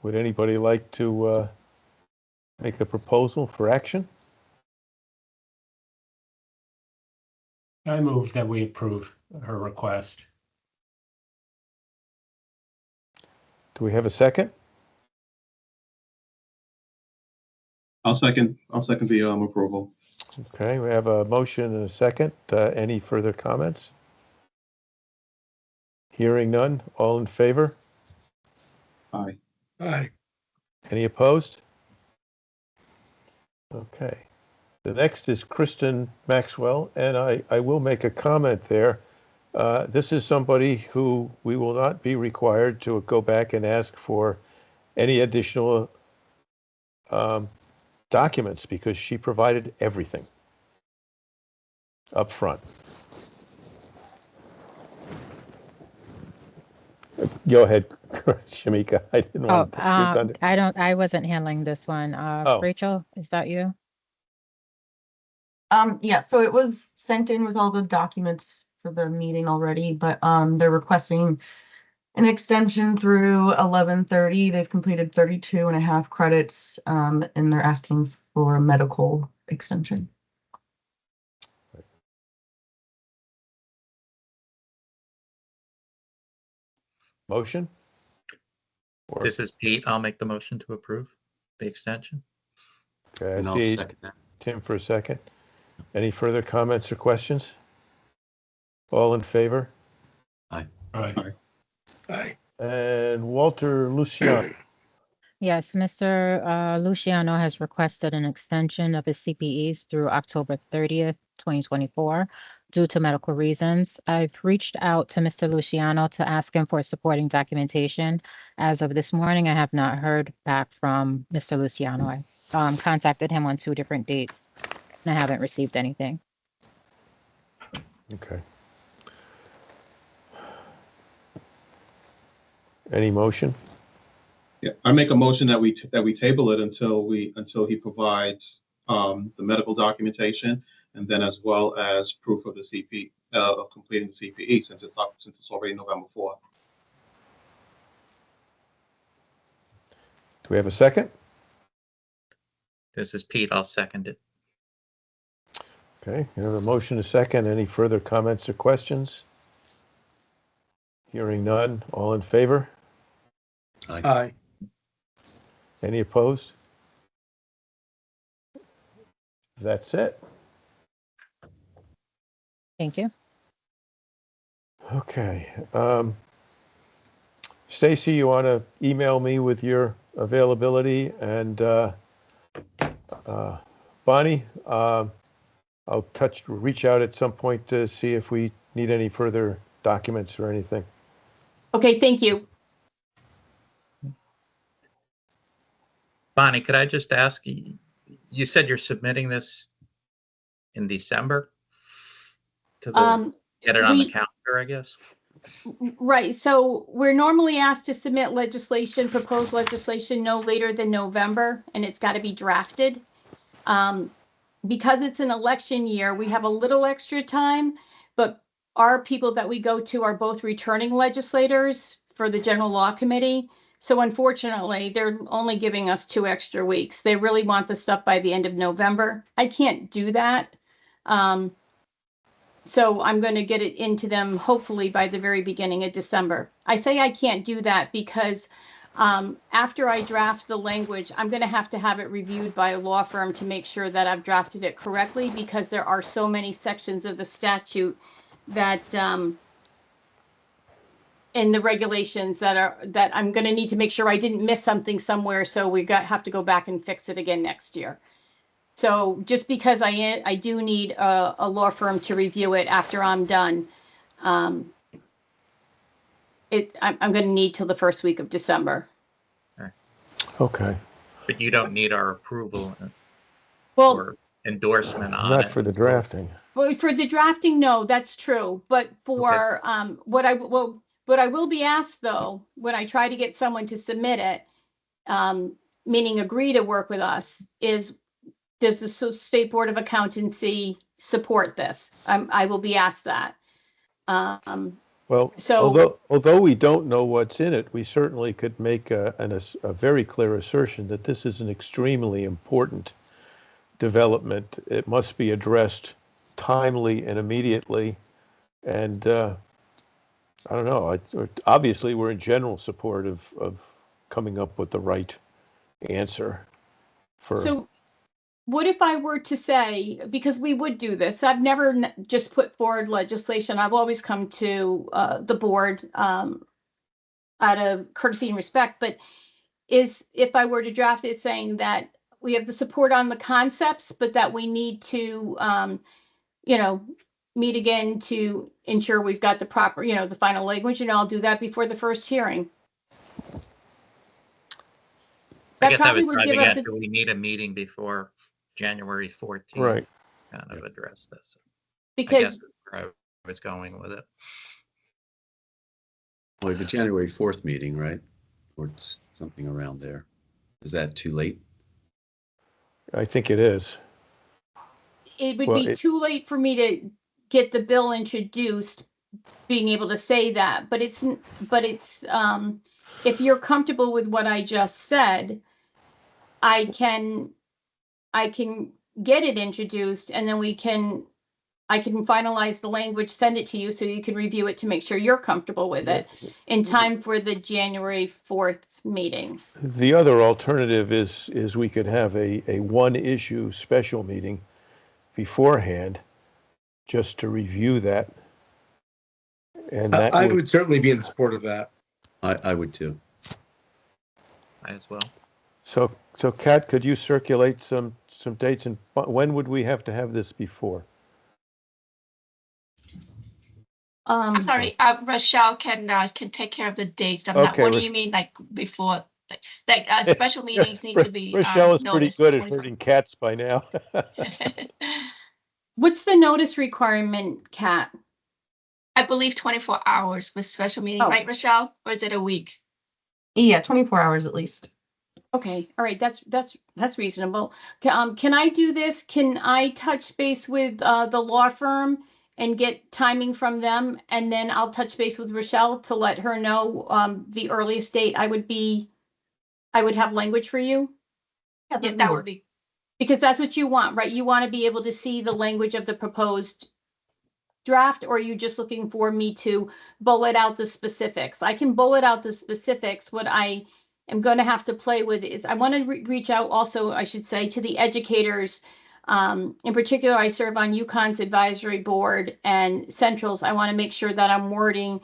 Would anybody like to make a proposal for action? I move that we approve her request. Do we have a second? I'll second the approval. Okay, we have a motion and a second. Any further comments? Hearing none, all in favor? Aye. Aye. Any opposed? Okay. The next is Kristen Maxwell, and I will make a comment there. This is somebody who we will not be required to go back and ask for any additional documents because she provided everything up front. Go ahead, Shamika. I didn't Oh, want to take your thunder. I wasn't handling this one. Oh. Rachel, is that you? Yeah, so it was sent in with all the documents for the meeting already, but they're requesting an extension through 11/30. They've completed 32 and a half credits, and they're asking for a medical extension. Motion? Or, This is Pete. I'll make the motion to approve the extension. okay, I And I'll see second that. Tim for a second. Any further comments or questions? All in favor? Right. Aye. And Walter Luciano. Yes, Mr. Luciano has requested an extension of his CPEs through October 30th, 2024, due to medical reasons. I've reached out to Mr. Luciano to ask him for supporting documentation. As of this morning, I have not heard back from Mr. Luciano. I contacted him on 2 different dates, and I haven't received anything. Okay. Any motion? Yeah, I make a motion that we table it until he provides the medical documentation, and then as well as proof of the CP of completing the CPE since it's already November 4th. Do we have a second? This is Pete. I'll second it. Okay, we have a motion, a second. Any further comments or questions? Hearing none. All in favor? Aye. Any opposed? That's it. Thank you. Okay. Stacy, you want to email me with your availability, and Bonnie, I'll reach out at some point to see if we need any further documents or anything. Okay, thank you. Bonnie, could I just ask, you said you're submitting this in December to get it on the calendar, I guess? Right, so we're normally asked to submit legislation, proposed legislation, no later than November, and it's got to be drafted. Because it's an election year, we have a little extra time, but our people that we go to are both returning legislators for the General Law Committee. So unfortunately, they're only giving us 2 extra weeks. They really want the stuff by the end of November. I can't do that. So I'm going to get it into them hopefully by the very beginning of December. I say I can't do that because after I draft the language, I'm going to have it reviewed by a law firm to make sure that I've drafted it correctly, because there are so many sections of the statute that in the regulations that I'm going to need to make sure I didn't miss something somewhere. So we have to go back and fix it again next year. So just because I do need a law firm to review it after I'm done, I'm going to need till the first week of December. Okay. But you don't need our approval Well, or endorsement on Not it. for the drafting. well, for the drafting, no, that's true. But for what I will be asked though, when I try to get someone to submit it, meaning agree to work with us, is does the State Board of Accountancy support this? I will be asked that. Well, So although we don't know what's in it, we certainly could make a very clear assertion that this is an extremely important development. It must be addressed timely and immediately. And I don't know, obviously we're in general support of coming up with the right answer for. So what if I were to say, because we would do this, I've never just put forward legislation. I've always come to the board out of courtesy and respect, but if I were to draft it saying that the support on the concepts, but that we need to, you know, meet again to ensure we've got the proper, you know, the final language, and I'll do that before the first hearing. I That guess I probably was would give driving us, at, do we need a meeting before January 14th? Right. Kind of address this. I because guess that's where I was going with it. Well, the January 4th meeting, right? Or it's something around there. Is that too late? I think it is. it would Well, be too late for me to get the bill introduced, being able to say that, but it's, if you're comfortable with what I just said, I can get it introduced, and then I can finalize the language, send it to you so you can review it to make sure you're comfortable with it in time for the January 4th meeting. The other alternative is we could have a one issue special meeting beforehand just to review that. And that I would certainly be in support of that. I would too. I as well. So Kat, could you circulate some dates, and when would we have to have this before? I'm sorry, Rochelle can take care of the dates. I'm not, Okay, what do you mean, like before? Like special meetings need to be Rochelle is pretty noticed good at 24 herding cats by now. What's the notice requirement, Kat? I believe 24 hours with special meeting, Oh. right, Rochelle? Or is it a week? Yeah, 24 hours at least. Okay, all right, that's reasonable. Can I do this? Can I touch base with the law firm and get timing from them? And then I'll touch base with Rochelle to let her know the earliest date I would have language for you? Yeah, Yeah, that would be, Because that's what you want, right? You want to be able to see the language of the proposed draft, or are you just looking for me to bullet out the specifics? I can bullet out the specifics. What I am going to have to play with is I want to reach out also, I should say, to the educators. In particular, I serve on UConn's advisory board and Central's. I want to make sure that I'm wording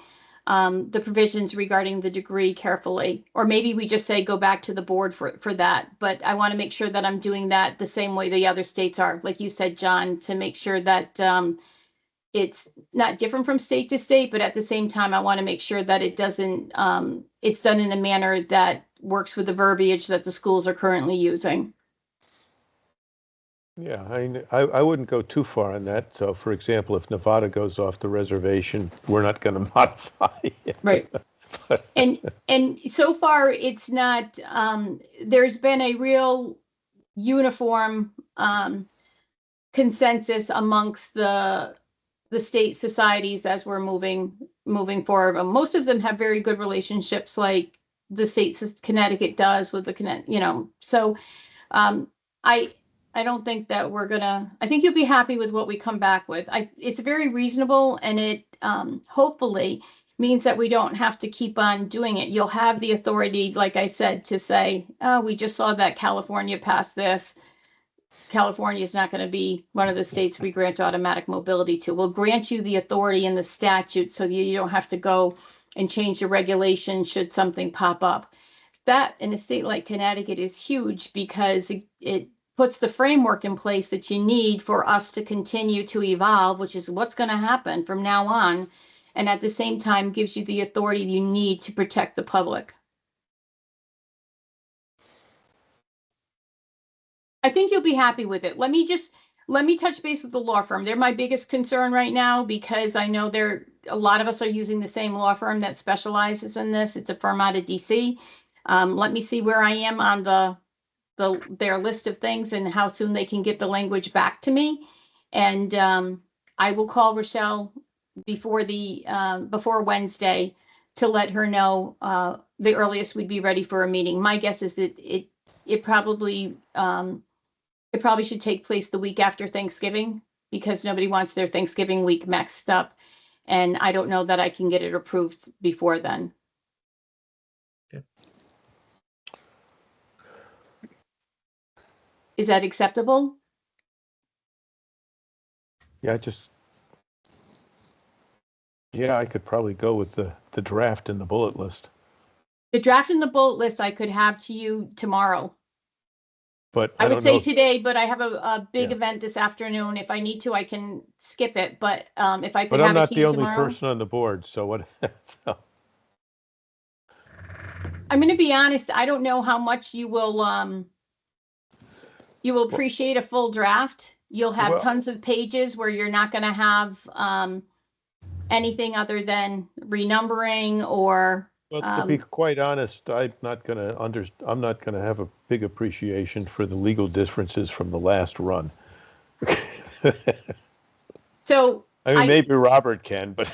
the provisions regarding the degree carefully, or maybe we just say go back to the board for that. But I want to make sure that I'm doing that the same way the other states are, like you said, John, to make sure that it's not different from state to state, but at the same time, I want to make sure that it doesn't, it's done in a manner that works with the verbiage that the schools are currently using. Yeah, I wouldn't go too far on that. So, for example, if Nevada goes off the reservation, we're not going to modify it. Right. And so far, it's not, there's been a real uniform consensus amongst the state societies as we're moving forward. Most of them have very good relationships, like the state Connecticut does with the so I don't think that I think you'll be happy with what we come back with. It's very reasonable, and it hopefully means that we don't have to keep on doing it. You'll have the authority, like I said, to say, oh, we just saw that California passed this. California is not going to be one of the states we grant automatic mobility to. We'll grant you the authority in the statute so you don't have to go and change the regulation should something pop up. That in a state like Connecticut is huge because it puts the framework in place that you need for us to continue to evolve, which is what's going to happen from now on. And at the same time, gives you the authority you need to protect the public. I think you'll be happy with it. Let me touch base with the law firm. They're my biggest concern right now because I know a lot of us are using the same law firm that specializes in this. It's a firm out of DC. Let me see where I am on their list of things and how soon they can get the language back to me. And I will call Rochelle before Wednesday to let her know the earliest we'd be ready for a meeting. My guess is that it probably should take place the week after Thanksgiving because nobody wants their Thanksgiving week mixed up. And I don't know that I can get it approved before then. Okay. Is that acceptable? Yeah, I could probably go with the draft and the bullet list. The draft and the bullet list I could have to you tomorrow. But I I would don't say know. today, but I have a big Yeah. event this afternoon. If I need to, I can skip it, but if I could But I'm have it not to the you only tomorrow. person on the board, so what? So, I'm gonna be honest, I don't know how much you will appreciate a full draft. You'll have Well- tons of pages where you're not gonna have anything other than renumbering or Well, to be quite honest, I'm not gonna have a big appreciation for the legal differences from the last run. so I mean, maybe Robert can, but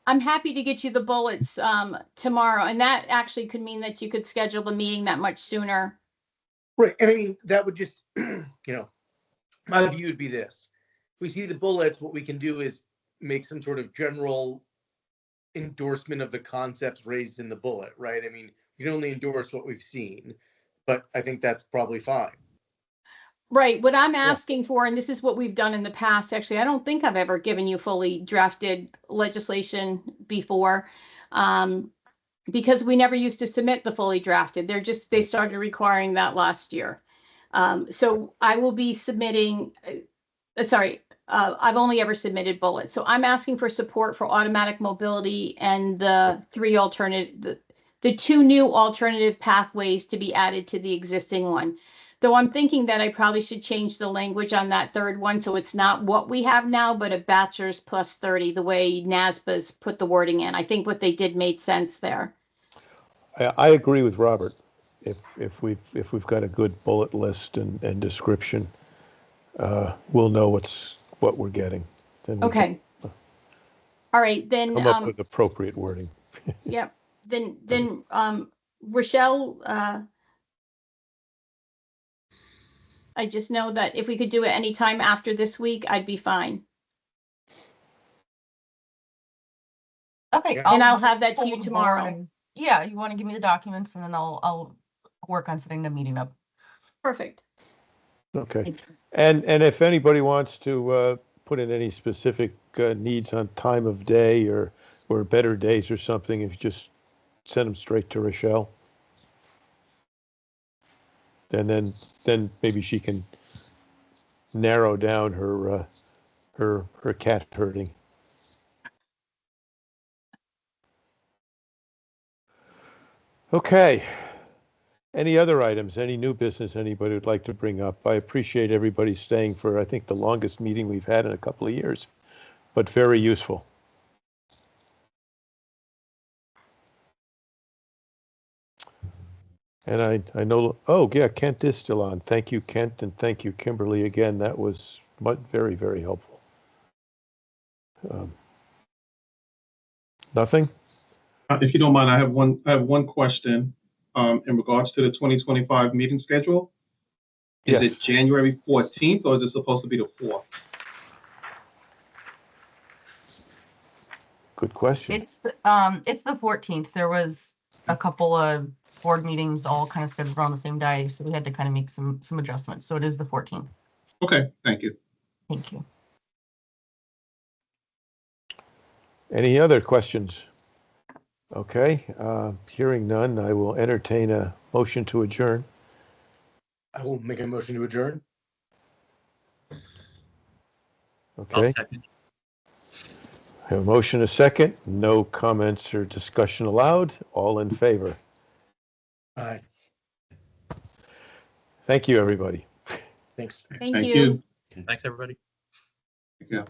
I'm happy to get you the bullets tomorrow, and that actually could mean that you could schedule the meeting that much sooner. Right. And I mean, that would just, my view would be this. If we see the bullets, what we can do is make some sort of general endorsement of the concepts raised in the bullet, right? I mean, you can only endorse what we've seen, but I think that's probably fine. Right. What I'm asking for, and this is what we've done in the past, actually, I don't think I've ever given you fully drafted legislation before. Because we never used to submit the fully drafted. They started requiring that last year. So I will be submitting, I've only ever submitted bullets. So I'm asking for support for automatic mobility and the two new alternative pathways to be added to the existing one. Though I'm thinking that I probably should change the language on that third one so it's not what we have now, but a bachelor's plus 30, the way NASBA's put the wording in. I think what they did made sense there. I agree with Robert. If we've got a good bullet list and description, we'll know what we're getting. Then we Okay. All right, then, come up with appropriate wording. yep, then, Rochelle, I just know that if we could do it anytime after this week, I'd be fine. Okay. And I'll have that to pull you the board tomorrow. and- Yeah, you want to give me the documents and then I'll work on setting the meeting up. Perfect. Okay. And if anybody wants to put in any specific needs on time of day or better days or something, if you just send them straight to Rochelle. And then maybe she can narrow down her cat herding. Okay. Any other items, any new business anybody would like to bring up? I appreciate everybody staying for, I think, the longest meeting we've had in a couple of years, but very useful. And I know, oh yeah, Kent is still on. Thank you, Kent, and thank you, Kimberly, again. That was very, very helpful. Nothing? If you don't mind, I have one question in regards to the 2025 meeting schedule. Is Yes. it January 14th or is it supposed to be the 4th? Good question. It's the 14th. There was a couple of board meetings all kind of scheduled around the same day, so we had to kind of make some adjustments. So it is the 14th. Okay, thank you. Thank you. Any other questions? Okay, hearing none, I will entertain a motion to adjourn. I will make a motion to adjourn. I'll Okay, second. I have a motion, a second. No comments or discussion allowed. All in favor. Aye. Thank you, everybody. Thanks. Thank Thank you. you. Thanks, everybody. Yeah.